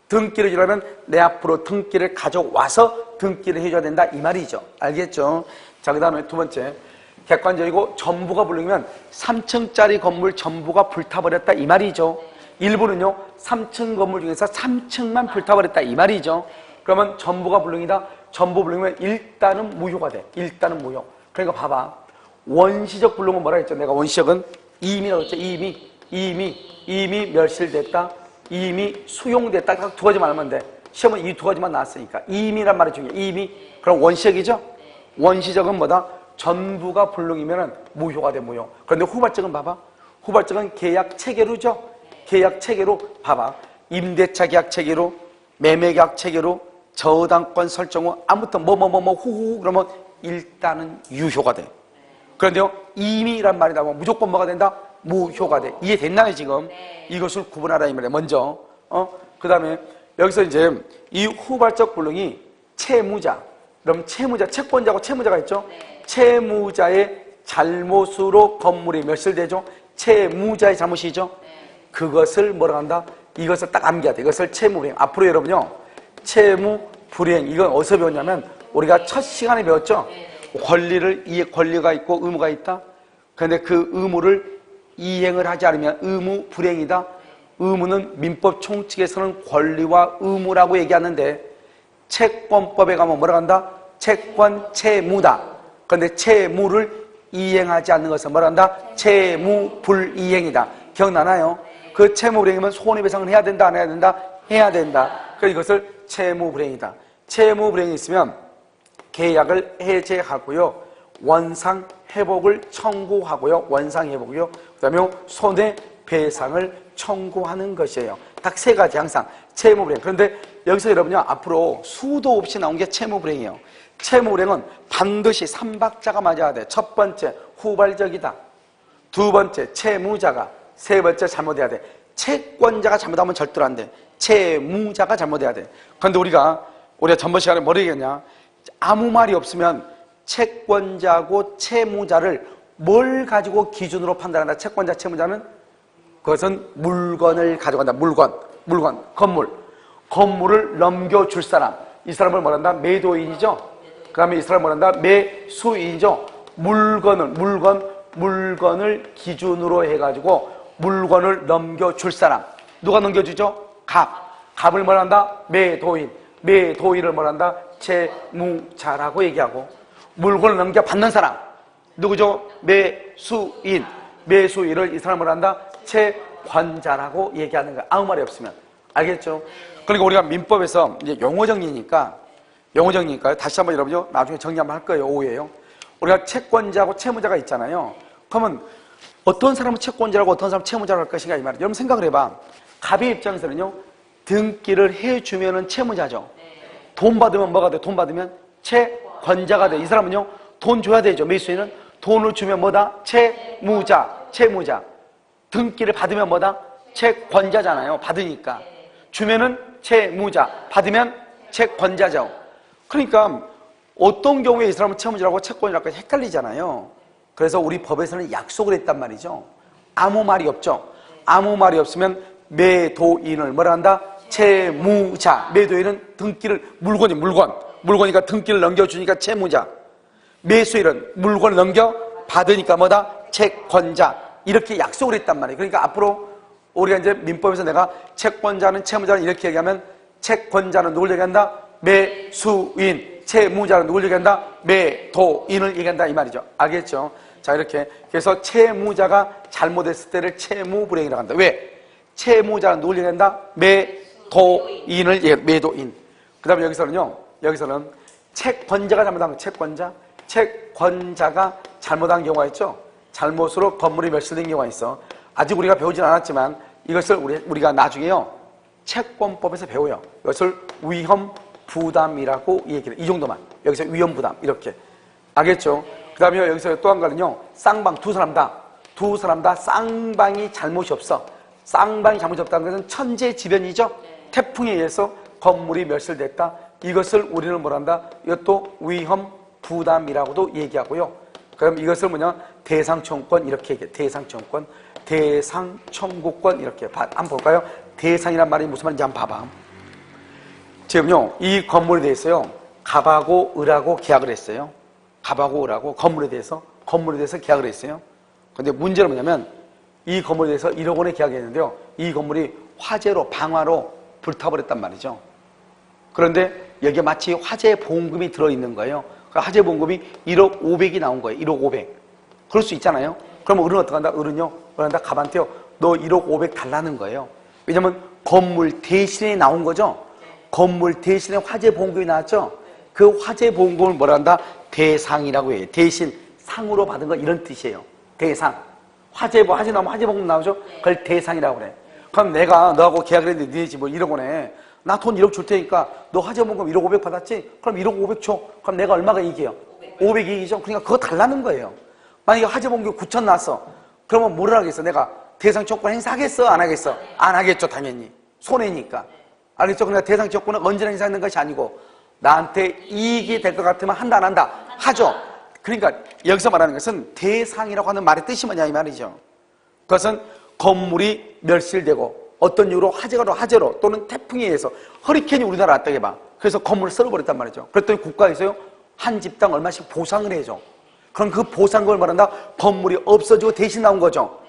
등기를 주려면 내 앞으로 등기를 가져와서 등기를 해줘야 된다, 이 말이죠. 알겠죠? 자, 그 다음에 두 번째, 객관적이고 전부가 불능이면 3층짜리 건물 전부가 불타버렸다, 이 말이죠. 일부는요, 3층 건물 중에서 3층만 불타버렸다, 이 말이죠. 그러면 전부가 불능이다. 전부 불능이면 일단은 무효가 돼. 일단은 무효. 그러니까 봐봐. 원시적 불능은 뭐라 했죠? 내가 원시적은 이미라고 했죠. 이미 멸실됐다. 이미 수용됐다. 딱 두 가지만 알면 돼. 시험은 이 두 가지만 나왔으니까. 이미란 말이 중요해. 이미. 그럼 원시적이죠? 원시적은 뭐다? 전부가 불능이면 무효가 돼, 무효. 그런데 후발적은 봐봐. 후발적은 계약 체계로죠? 계약 체계로 봐봐. 임대차 계약 체계로, 매매 계약 체계로, 저당권 설정 후, 아무튼 후후 그러면 일단은 유효가 돼. 그런데요, 이미란 말이 나오면 무조건 뭐가 된다? 무효가 돼. 이해됐나요, 지금? 네. 이것을 구분하라, 이 말이에요. 먼저. 그 다음에, 여기서 이제, 이 후발적 불능이 채무자. 그럼 채무자, 채권자하고 채무자가 있죠? 네. 채무자의 잘못으로 건물이 멸실되죠? 채무자의 잘못이죠? 네. 그것을 뭐라 한다? 이것을 딱 암기해야 돼. 이것을 채무불이행. 앞으로 여러분요, 채무불이행. 이건 어디서 배웠냐면, 우리가 첫 시간에 배웠죠? 네. 권리가 있고 의무가 있다. 그런데 그 의무를 이행을 하지 않으면 의무 불이행이다. 의무는 민법 총칙에서는 권리와 의무라고 얘기하는데 채권법에 가면 뭐라고 한다? 채권 채무다. 그런데 채무를 이행하지 않는 것은 뭐라고 한다? 채무 불이행이다. 기억나나요? 그 채무 불이행이면 손해배상을 해야 된다, 안 해야 된다? 해야 된다. 그래서 이것을 채무 불이행이다. 채무 불이행이 있으면 계약을 해제하고요, 원상 회복을 청구하고요, 원상 회복이요, 그다음에 손해배상을 청구하는 것이에요. 딱 세 가지 항상 채무불이행. 그런데 여기서 여러분요, 앞으로 수도 없이 나온 게 채무불이행이에요. 채무불이행은 반드시 3박자가 맞아야 돼. 첫 번째 후발적이다. 두 번째 채무자가. 세 번째 잘못해야 돼. 채권자가 잘못하면 절대로 안 돼. 채무자가 잘못해야 돼. 그런데 우리가 전번 시간에 뭐 얘기했냐? 아무 말이 없으면 채권자하고 채무자를 뭘 가지고 기준으로 판단한다? 채권자, 채무자는 그것은 물건을 가져간다. 물건, 건물을 넘겨줄 사람. 이 사람을 뭐란다? 매도인이죠. 그 다음에 이 사람을 뭐란다? 매수인이죠. 물건을 기준으로 해가지고 물건을 넘겨줄 사람. 누가 넘겨주죠? 갑을 뭐란다? 매도인을 뭐란다? 채무자라고 얘기하고, 물건을 넘겨받는 사람 누구죠? 매수인을 이 사람을 한다? 채권자라고 얘기하는 거야. 아무 말이 없으면. 알겠죠? 그러니까 우리가 민법에서 이제 용어 정리니까 다시 한번 여러분요, 나중에 정리 한번 할 거예요. 오후에요. 우리가 채권자하고 채무자가 있잖아요. 그러면 어떤 사람은 채권자라고 어떤 사람은 채무자라고 할 것인가 이 말이에요. 여러분 생각을 해봐. 갑의 입장에서는요, 등기를 해주면은 채무자죠. 돈 받으면 뭐가 돼? 돈 받으면 채권자가 돼. 이 사람은요, 돈 줘야 되죠. 매수인은 돈을 주면 뭐다? 채무자. 등기를 받으면 뭐다? 채권자잖아요. 받으니까. 주면은 채무자, 받으면 채권자죠. 그러니까 어떤 경우에 이 사람은 채무자라고 채권이라고 헷갈리잖아요. 그래서 우리 법에서는 약속을 했단 말이죠. 아무 말이 없죠. 아무 말이 없으면 매도인을 뭐라 한다? 채무자. 매도인은 등기를, 물건이니까 등기를 넘겨주니까 채무자. 매수인은 물건을 넘겨받으니까 뭐다? 채권자. 이렇게 약속을 했단 말이에요. 그러니까 앞으로 우리가 이제 민법에서 내가 채권자는 채무자는 이렇게 얘기하면, 채권자는 누굴 얘기한다? 매수인. 채무자는 누굴 얘기한다? 매도인을 얘기한다 이 말이죠. 알겠죠? 자, 이렇게. 그래서 채무자가 잘못했을 때를 채무불이행이라고 한다. 왜? 채무자는 누굴 얘기한다? 매도인. 그 다음에 여기서는 채권자가 잘못한 거, 채권자가 잘못한 경우가 있죠. 잘못으로 건물이 멸실된 경우가 있어. 아직 우리가 배우진 않았지만 이것을 우리가 나중에요, 채권법에서 배워요. 이것을 위험부담이라고 얘기해요. 이 정도만. 여기서 위험부담 이렇게. 알겠죠? 그 다음에 여기서 또 한 가지는요, 쌍방, 두 사람 다 쌍방이 잘못이 없어. 쌍방이 잘못이 없다는 것은 천재지변이죠. 태풍에 의해서 건물이 멸실됐다. 이것을 우리는 뭐란다? 이것도 위험부담이라고도 얘기하고요. 그럼 이것을 대상청구권 이렇게 얘기해. 대상청구권 이렇게. 한번 볼까요? 대상이란 말이 무슨 말인지 한번 봐봐. 지금요, 이 건물에 대해서요, 갑하고 을하고 계약을 했어요. 갑하고 을하고 건물에 대해서 계약을 했어요. 근데 문제는 뭐냐면, 이 건물에 대해서 1억 원에 계약했는데요, 이 건물이 화재로, 방화로 불타버렸단 말이죠. 그런데 여기에 마치 화재 보험금이 들어있는 거예요. 그 화재 보험금이 1억 5백이 나온 거예요. 1억 5백. 그럴 수 있잖아요. 그러면 을은 어떡한다? 을은요, 갑한테요, 너 1억 5백 달라는 거예요. 왜냐면 건물 대신에 나온 거죠. 건물 대신에 화재 보험금이 나왔죠. 그 화재 보험금을 뭐라 한다? 대상이라고 해요. 대신 상으로 받은 거 이런 뜻이에요. 대상. 화재 나오면 화재 보험금 나오죠. 그걸 대상이라고 그래. 그럼 내가 너하고 계약을 했는데 니네 집 1억 원에 나 돈 1억 줄 테니까 너 화재 보험금 1억 5백 받았지? 그럼 1억 5백 줘. 그럼 내가 얼마가 이익이에요? 500 이익이죠. 그러니까 그거 달라는 거예요. 만약에 화재 보험금 9천 나왔어. 그러면 뭐를 하겠어? 내가 대상청구권 행사하겠어? 안 하겠어? 안 하겠죠, 당연히. 손해니까. 알겠죠? 그러니까 대상청구권은 언제나 행사하는 것이 아니고 나한테 이익이 될 것 같으면 한다, 안 한다? 하죠. 그러니까 여기서 말하는 것은 대상이라고 하는 말의 뜻이 뭐냐 이 말이죠. 그것은 건물이 멸실되고 어떤 이유로 화재로 또는 태풍에 의해서 허리케인이 우리나라 왔다 해봐. 그래서 건물을 썰어버렸단 말이죠. 그랬더니 국가에서요, 한 집당 얼마씩 보상을 해줘. 그럼 그 보상금을 뭐란다? 건물이 없어지고 대신 나온 거죠.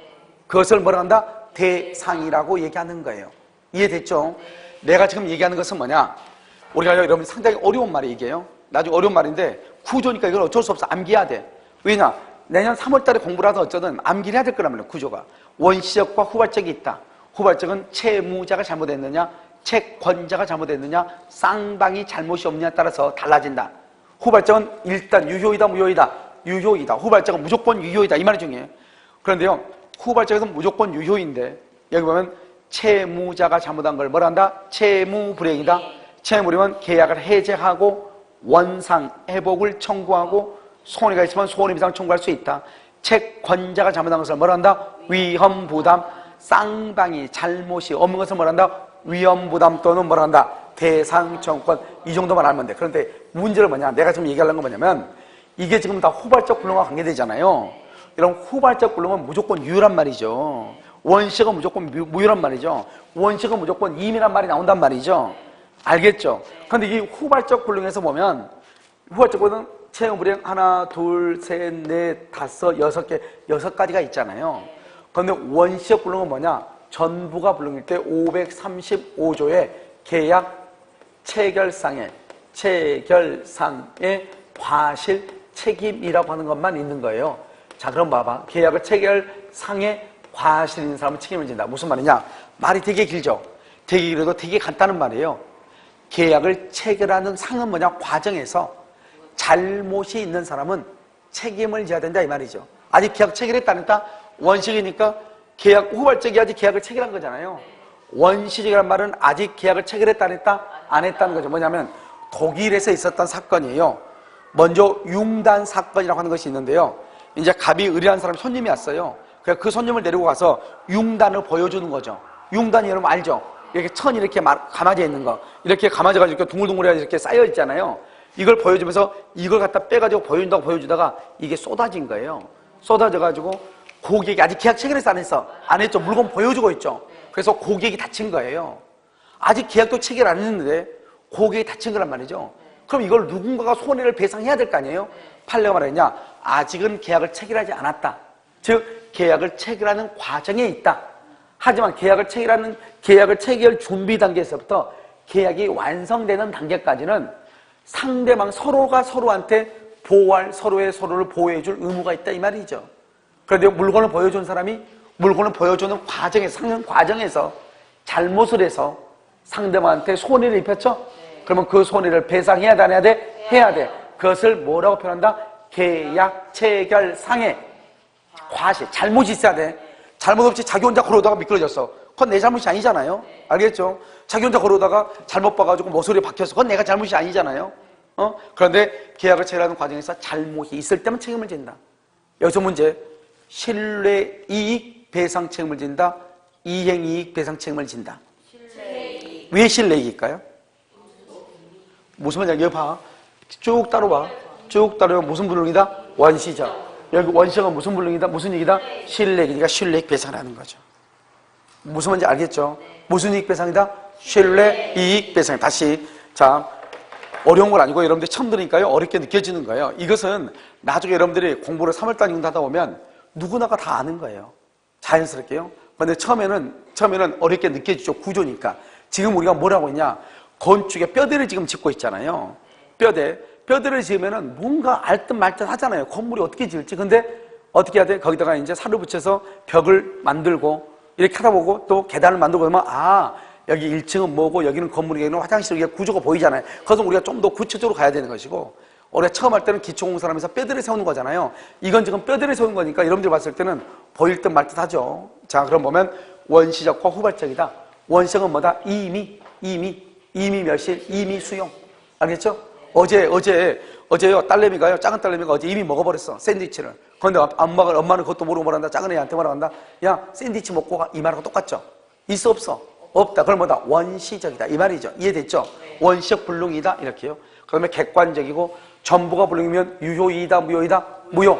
그것을 뭐란다? 대상이라고 얘기하는 거예요. 이해됐죠? 내가 지금 얘기하는 것은 뭐냐? 우리가 여러분 상당히 어려운 말이 이게요. 나중에 어려운 말인데 구조니까 이걸 어쩔 수 없어. 암기해야 돼. 왜냐? 내년 3월 달에 공부를 하든 어쩌든 암기를 해야 될 거란 말이에요. 구조가. 원시적과 후발적이 있다. 후발적은 채무자가 잘못했느냐, 채권자가 잘못했느냐, 쌍방이 잘못이 없느냐에 따라서 달라진다. 후발적은 일단 유효이다, 무효이다. 유효이다. 후발적은 무조건 유효이다. 이 말이 중요해요. 그런데요, 후발적에서 무조건 유효인데 여기 보면 채무자가 잘못한 걸 뭐라 한다? 채무불이행이다. 채무불이행은 계약을 해제하고 원상 회복을 청구하고 손해가 있으면 손해배상 청구할 수 있다. 채권자가 잘못한 것을 뭐라 한다? 위험부담. 쌍방이 잘못이 없는 것을 뭐라 한다? 위험부담 또는 뭐라 한다? 대상청구권. 이 정도만 알면 돼. 그런데 문제는 뭐냐? 내가 지금 얘기하려는 건 뭐냐면 이게 지금 다 후발적 불능과 관계되잖아요. 이런 후발적 불능은 무조건 유효란 말이죠. 원시가 무조건 무효란 말이죠. 원시가 무조건 임이란 말이 나온단 말이죠. 알겠죠? 근데 이 후발적 불능에서 보면, 후발적 불능 체형 불행 하나, 둘, 셋, 넷, 다섯, 여섯 개, 6가지가 있잖아요. 그런데 원시적 불능은 뭐냐? 전부가 불능일 때 535조의 계약 체결상의 과실 책임이라고 하는 것만 있는 거예요. 자, 그럼 봐봐. 계약을 체결상의 과실인 사람은 책임을 진다. 무슨 말이냐? 말이 되게 길죠? 되게 길어도 되게 간단한 말이에요. 계약을 체결하는 상은 뭐냐? 과정에서 잘못이 있는 사람은 책임을 져야 된다 이 말이죠. 아직 계약 체결했다 안 했다? 원식이니까 계약 후발적이야지 계약을 체결한 거잖아요. 원시적이라는 말은 아직 계약을 체결했다 안 했다? 안 했다는 거죠. 뭐냐면 독일에서 있었던 사건이에요. 먼저 융단 사건이라고 하는 것이 있는데요. 이제 갑이 의리한 사람 손님이 왔어요. 그래서 그 손님을 데리고 가서 융단을 보여주는 거죠. 융단이 여러분 알죠? 이렇게 천 이렇게 감아져 있는 거, 이렇게 감아져가지고 이렇게 둥글둥글해 이렇게 쌓여 있잖아요. 이걸 보여주면서 이걸 갖다 빼가지고 보여준다고 보여주다가 이게 쏟아진 거예요. 쏟아져가지고 고객이 아직 계약 체결해서 안 했어. 안 했죠. 물건 보여주고 있죠. 그래서 고객이 다친 거예요. 아직 계약도 체결 안 했는데 고객이 다친 거란 말이죠. 그럼 이걸 누군가가 손해를 배상해야 될 거 아니에요? 판례가 말했냐? 아직은 계약을 체결하지 않았다. 즉 계약을 체결하는 과정에 있다. 하지만 계약을 체결 준비 단계에서부터 계약이 완성되는 단계까지는 상대방 서로가 서로한테 보호할 서로를 보호해줄 의무가 있다 이 말이죠. 그런데 물건을 보여준 사람이 물건을 보여주는 과정에서 상용 과정에서 잘못을 해서 상대방한테 손해를 입혔죠? 그러면 그 손해를 배상해야 돼, 안 해야 돼? 해야 돼. 그것을 뭐라고 표현한다? 계약 체결상의 과실. 잘못이 있어야 돼. 잘못 없이 자기 혼자 걸어오다가 미끄러졌어. 그건 내 잘못이 아니잖아요. 알겠죠? 자기 혼자 걸어오다가 잘못 봐가지고 모서리 박혔어. 그건 내가 잘못이 아니잖아요. 그런데 계약을 체결하는 과정에서 잘못이 있을 때만 책임을 진다. 여기서 문제. 신뢰이익 배상 책임을 진다. 이행이익 배상 책임을 진다. 신뢰이익. 왜 신뢰이익일까요? 무슨 말이야? 여기 봐. 쭉 따라와. 쭉 따라와. 무슨 불능이다? 원시적. 여기 원시가 무슨 불능이다? 무슨 이익이다? 신뢰이익이니까 신뢰이익 배상을 하는 거죠. 무슨 말인지 알겠죠? 무슨 이익 배상이다? 신뢰이익 배상. 다시. 자, 어려운 건 아니고 여러분들이 처음 들으니까요. 어렵게 느껴지는 거예요. 이것은 나중에 여러분들이 공부를 3월달 정도 하다 보면 누구나가 다 아는 거예요. 자연스럽게요. 그런데 처음에는 어렵게 느껴지죠. 구조니까. 지금 우리가 뭐라고 했냐? 건축에 뼈대를 지금 짓고 있잖아요. 뼈대를 지으면은 뭔가 알듯 말듯 하잖아요. 건물이 어떻게 지을지. 근데 어떻게 해야 돼? 거기다가 이제 살을 붙여서 벽을 만들고 이렇게 하다 보고 또 계단을 만들고 그러면 여기 1층은 뭐고 여기는 건물이 여기는 화장실 이게 구조가 보이잖아요. 그래서 우리가 좀 더 구체적으로 가야 되는 것이고 우리가 처음 할 때는 기초공사하면서 뼈대를 세우는 거잖아요. 이건 지금 뼈대를 세우는 거니까 여러분들 봤을 때는 보일 듯 말 듯 하죠. 자, 그럼 보면 원시적과 후발적이다. 원시적은 뭐다? 이미 멸실, 이미 수용. 알겠죠? 어제요, 딸내미가요, 작은 딸내미가 어제 이미 먹어버렸어. 샌드위치를. 그런데 엄마는 그것도 모르고 뭐란다. 작은 애한테 뭐란다. 야, 샌드위치 먹고 가. 이 말하고 똑같죠? 있어, 없어? 없다. 그럼 뭐다? 원시적이다. 이 말이죠. 이해됐죠? 원시적 불능이다. 이렇게요. 그 다음에 객관적이고, 전부가 불능이면 유효이다, 무효이다? 무효.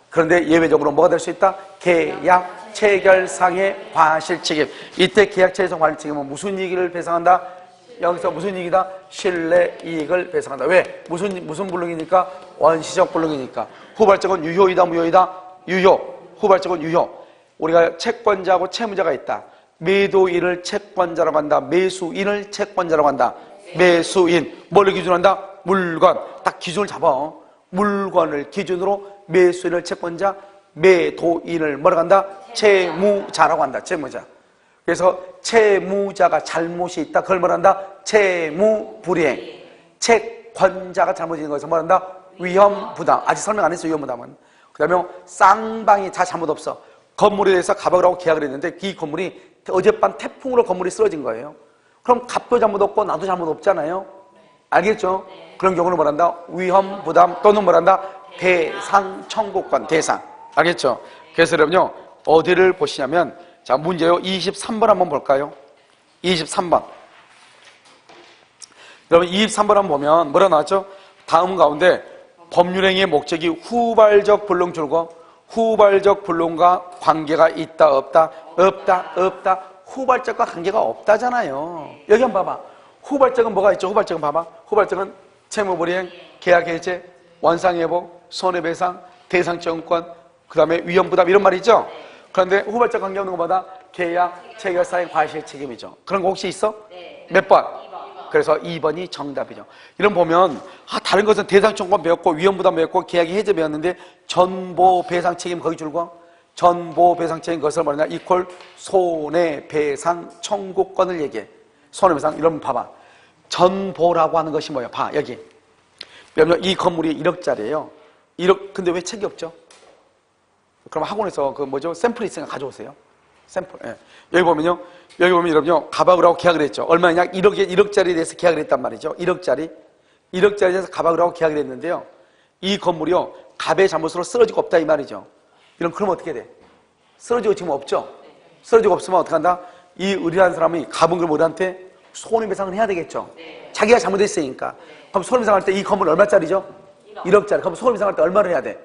그런데 예외적으로 뭐가 될 수 있다? 계약 체결상의 과실 책임. 이때 계약 체결상 과실 책임은 무슨 이익을 배상한다? 여기서 무슨 이익이다? 신뢰 이익을 배상한다. 왜? 무슨 불능이니까? 원시적 불능이니까. 후발적은 유효이다, 무효이다? 유효. 후발적은 유효. 우리가 채권자하고 채무자가 있다. 매도인을 채권자라고 한다. 매수인을 채권자라고 한다. 매수인. 뭘 기준으로 한다? 물건. 딱 기준을 잡아. 물건을 기준으로 매수인을 채권자, 매도인을 뭐라고 한다? 채무자라고 한다. 채무자. 그래서 채무자가 잘못이 있다. 그걸 뭐란다? 채무불이행. 채권자가 잘못인 것을 뭐란다? 위험부담. 아직 설명 안 했어, 위험부담은. 그 다음에 쌍방이 다 잘못 없어. 건물에 대해서 갑을 하고 계약을 했는데 이 건물이 어젯밤 태풍으로 건물이 쓰러진 거예요. 그럼 갑도 잘못 없고 나도 잘못 없잖아요. 알겠죠? 그런 경우는 뭐란다? 위험부담 또는 뭐란다? 대상 청구권. 대상. 알겠죠? 그래서 여러분요, 어디를 보시냐면 자, 문제요. 23번 한번 볼까요? 23번. 여러분 23번 한번 보면 뭐라 나왔죠? 다음 가운데 법률행위의 목적이 후발적 불능 줄고 후발적 불능과 관계가 있다 없다? 없다 없다. 후발적과 관계가 없다잖아요. 여기 한번 봐봐. 후발적은 뭐가 있죠? 후발적은 봐봐. 후발적은 채무불이행, 계약해제, 원상회복, 손해배상, 대상증권, 그 다음에 위험부담 이런 말이 있죠? 그런데 후발적 관계 없는 것보다 계약, 체결사의 과실 책임이죠. 그런 거 혹시 있어? 몇 번? 그래서 2번이 정답이죠. 이런 보면 다른 것은 대상증권 배웠고 위험부담 배웠고 계약이 해제 배웠는데 전보배상 책임 거기 줄고 전보배상 책임 것을 뭐냐 이퀄 손해배상 청구권을 얘기해. 손해배상 이런 봐봐. 전보라고 하는 것이 뭐야? 봐 여기. 왜냐면 이 건물이 1억짜리예요. 1억 근데 왜 책이 없죠? 그럼 학원에서 그 뭐죠? 샘플 있으니까 가져오세요. 샘플. 예. 여기 보면 여러분요 가박을 하고 계약을 했죠. 얼마냐? 1억짜리에 대해서 계약을 했단 말이죠. 1억짜리에 대해서 가박을 하고 계약을 했는데요. 이 건물이요 갑의 잘못으로 쓰러지고 없다 이 말이죠. 그럼 어떻게 돼? 쓰러지고 지금 없죠? 쓰러지고 없으면 어떡한다? 이 의리한 사람이 갑은 걸 우리한테 손해배상을 해야 되겠죠. 자기가 잘못했으니까. 그럼 손해배상할 때 이 건물 얼마짜리죠? 1억짜리. 그럼 손해배상할 때 얼마를 해야 돼?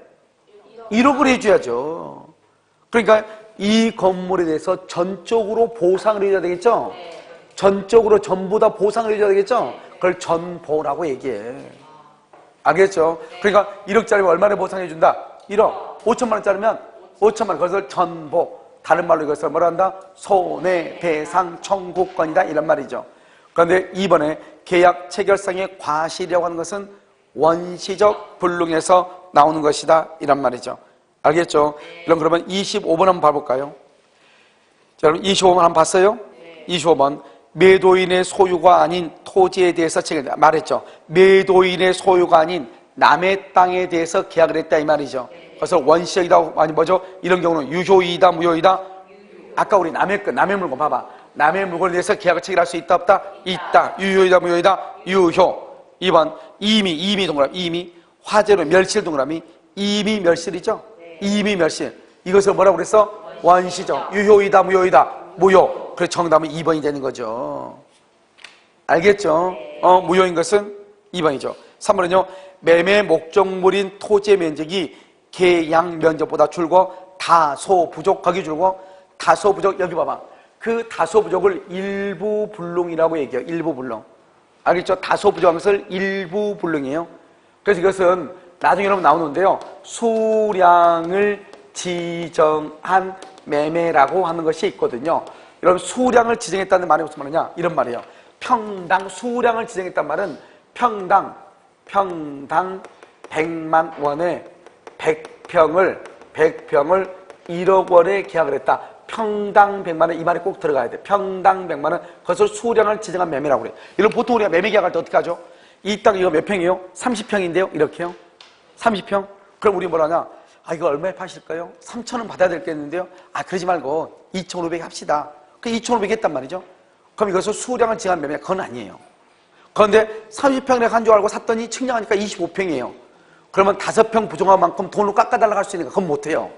1억을 해줘야죠. 그러니까 이 건물에 대해서 전적으로 보상을 해줘야 되겠죠? 전적으로 전부 다 보상을 해줘야 되겠죠? 그걸 전보라고 얘기해. 알겠죠? 그러니까 1억짜리면 얼마나 보상해준다? 1억. 5천만 원짜리면 5천만 원. 그것을 전보. 다른 말로 이것을 뭐라 한다? 손해배상 청구권이다. 이런 말이죠. 그런데 이번에 계약 체결상의 과실이라고 하는 것은 원시적 불능에서 나오는 것이다. 이란 말이죠. 알겠죠? 그러면 25번 한번 봐볼까요? 자, 여러분 25번 한번 봤어요? 25번. 매도인의 소유가 아닌 토지에 대해서 책임을 말했죠. 매도인의 소유가 아닌 남의 땅에 대해서 계약을 했다 이 말이죠. 그래서 원시적이다 아니 뭐죠? 이런 경우는 유효이다 무효이다? 아까 우리 남의 물건 봐봐. 남의 물건에 대해서 계약을 체결할 수 있다 없다? 있다. 유효이다 무효이다? 유효. 2번 이미 동그라미 이미 화재로 멸실 동그라미 이미 멸실이죠? 이미 멸실. 이것을 뭐라고 그랬어? 원시적. 유효이다 무효이다? 무효. 그래서 정답은 2번이 되는 거죠. 알겠죠? 무효인 것은 2번이죠. 3번은요. 매매 목적물인 토지의 면적이 계약 면적보다 줄고 다소 부족 거기 줄고 다소 부족 여기 봐봐. 그 다소 부족을 일부 불능이라고 얘기해요. 일부 불능. 알겠죠? 다소 부족한 것을 일부 불능이에요. 그래서 이것은 나중에 여러분 나오는데요. 수량을 지정한 매매라고 하는 것이 있거든요. 여러분 수량을 지정했다는 말이 무슨 말이냐? 이런 말이에요. 평당 수량을 지정했단 말은 평당 100만 원에 100평을 1억 원에 계약을 했다. 평당 100만 원 이 말이 꼭 들어가야 돼. 평당 100만 원 그것을 수량을 지정한 매매라고 그래. 이런 보통 우리가 매매 계약할 때 어떻게 하죠? 이 땅 이거 몇 평이에요? 30평인데요? 이렇게요? 30평? 그럼 우리 뭐라냐? 이거 얼마에 파실까요? 3,000원 받아야 될겠는데요? 그러지 말고 2,500 합시다. 그 2,500 했단 말이죠. 그럼 이것을 수량을 지정한 매매 그건 아니에요. 그런데 30평에 한 줄 알고 샀더니 측량하니까 25평이에요. 그러면 5평 부족한 만큼 돈을 깎아달라고 할 수 있으니까 그건 못해요.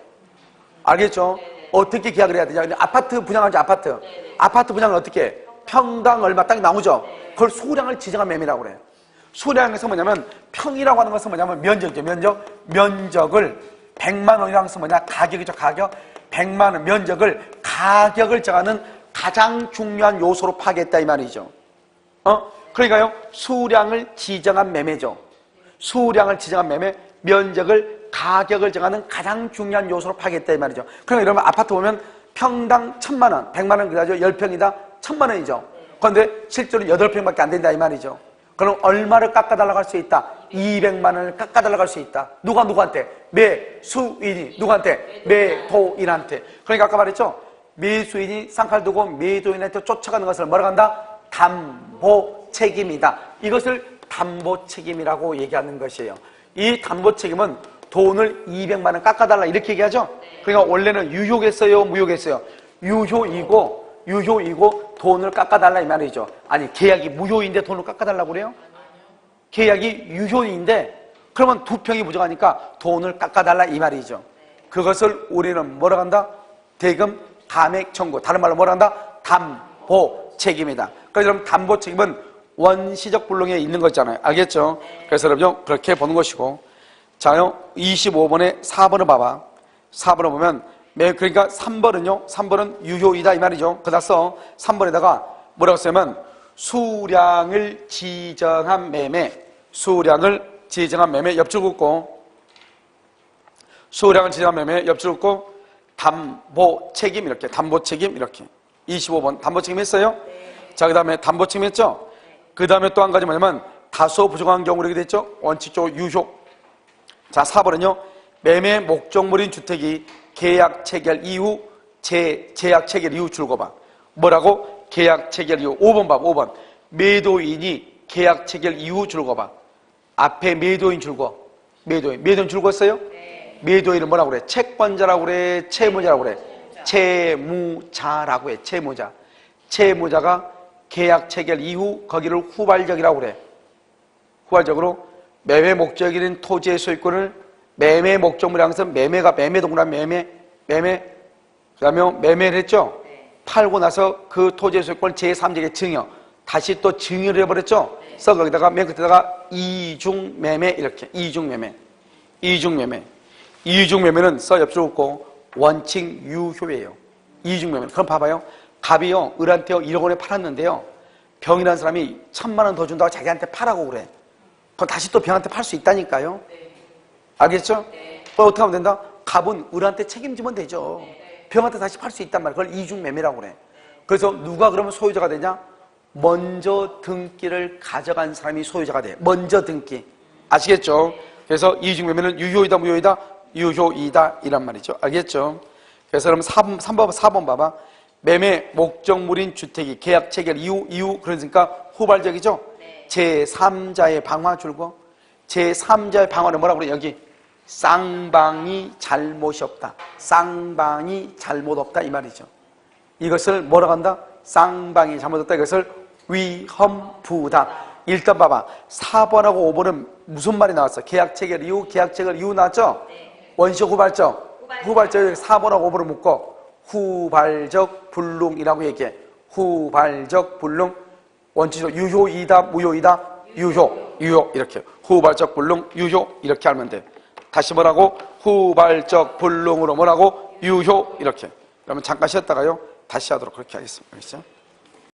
알겠죠? 어떻게 계약을 해야 되냐? 아파트 분양하죠, 아파트. 아파트 분양은 어떻게 해? 평당 얼마 딱 나오죠? 그걸 수량을 지정한 매매라고 그래요. 수량에서 뭐냐면 평이라고 하는 것은 뭐냐면 면적이죠. 면적을 100만 원이라는 것은 뭐냐? 가격이죠, 가격. 100만 원 면적을 가격을 정하는 가장 중요한 요소로 파악했다 이 말이죠. 그러니까요. 수량을 지정한 매매죠. 수량을 지정한 매매, 면적을 가격을 정하는 가장 중요한 요소로 파악했다 이 말이죠. 그러니까 여러분 아파트 보면 평당 1,000만 원, 100만 원 그다죠. 10평이다 1,000만 원이죠. 그런데 실제로 8평밖에 안 된다 이 말이죠. 그럼 얼마를 깎아달라고 할 수 있다? 200만 원을 깎아달라고 할 수 있다. 누구한테? 매수인이. 누구한테? 매도인한테. 그러니까 아까 말했죠? 매수인이 쌍칼 두고 매도인한테 쫓아가는 것을 뭐라고 한다? 담보 책임이다. 이것을 담보 책임이라고 얘기하는 것이에요. 이 담보 책임은 돈을 200만 원 깎아달라 이렇게 얘기하죠? 그러니까 원래는 유효겠어요? 무효겠어요? 유효이고 돈을 깎아달라 이 말이죠. 아니 계약이 무효인데 돈을 깎아달라고 그래요? 계약이 유효인데 그러면 2평이 부족하니까 돈을 깎아달라 이 말이죠. 그것을 우리는 뭐라고 한다? 대금 감액 청구. 다른 말로 뭐라고 한다? 담보 책임이다. 그래서 여러분 담보 책임은 원시적 불능에 있는 거잖아요. 알겠죠? 그래서 여러분 그렇게 보는 것이고. 자요 25번에 4번을 봐봐. 4번을 보면 그러니까 3번은 유효이다 이 말이죠. 그다서 3번에다가 뭐라고 쓰냐면 수량을 지정한 매매, 옆줄 긋고 수량을 지정한 매매 옆줄 긋고 담보 책임 이렇게 25번 담보 책임 했어요? 자, 그 다음에 담보 책임 했죠? 그 다음에 또 한 가지 뭐냐면 다소 부족한 경우 이렇게 됐죠? 원칙적으로 유효. 자, 4번은요 매매 목적물인 주택이 계약 체결 이후 제약 체결 이후 줄거봐. 뭐라고? 계약 체결 이후. 5번 봐. 5번 매도인이 계약 체결 이후 줄거봐. 앞에 매도인 줄거. 매도인 줄거었어요? 매도인은 뭐라고 그래? 채권자라고 그래? 채무자라고 그래? 채무자라고 해. 채무자가 계약 체결 이후 거기를 후발적이라고 그래. 후발적으로 매매 목적인 토지의 소유권을 매매 목적물에 항서 매매가 매매동그란 매매 그 다음에 매매를 했죠? 팔고 나서 그 토지의 소유권을 제3자에게 증여 다시 또 증여를 해버렸죠? 그래서 거기다가 맨 끝에다가 이중매매 이렇게 이중매매는 써 옆줄 긋고 원칙 유효예요. 이중매매. 그럼 봐봐요. 갑이요 을한테요 1억 원에 팔았는데요 병이라는 사람이 1,000만 원 더 준다고 자기한테 팔라고 그래. 그럼 다시 또 병한테 팔 수 있다니까요. 알겠죠? 어떻게 하면 된다? 갑은 을한테 책임지면 되죠. 병한테 다시 팔 수 있단 말이야. 그걸 이중매매라고 그래. 그래서 누가 그러면 소유자가 되냐? 먼저 등기를 가져간 사람이 소유자가 돼. 먼저 등기. 아시겠죠? 그래서 이중매매는 유효이다 무효이다? 유효이다 이란 말이죠. 알겠죠? 그래서 그럼 4번 봐봐. 매매 목적물인 주택이 계약 체결 이후 그러니까 후발적이죠? 제3자의 방화 줄거. 제3자의 방화는 뭐라고 그래? 여기 쌍방이 잘못이 없다. 쌍방이 잘못 없다 이 말이죠. 이것을 뭐라고 한다? 쌍방이 잘못 없다. 이것을 위험부다. 일단 봐봐. 4번하고 5번은 무슨 말이 나왔어? 계약 체결 이후 나왔죠? 원시 후발적. 4번하고 5번을 묶어 후발적 불능이라고 얘기해. 후발적 불능. 원칙적으로 유효이다 무효이다? 유효 이렇게. 후발적 불능 유효 이렇게 하면 돼. 다시 뭐라고? 후발적 불능으로 뭐라고? 유효 이렇게. 그러면 잠깐 쉬었다가요 다시 하도록 그렇게 하겠습니다. 알겠죠?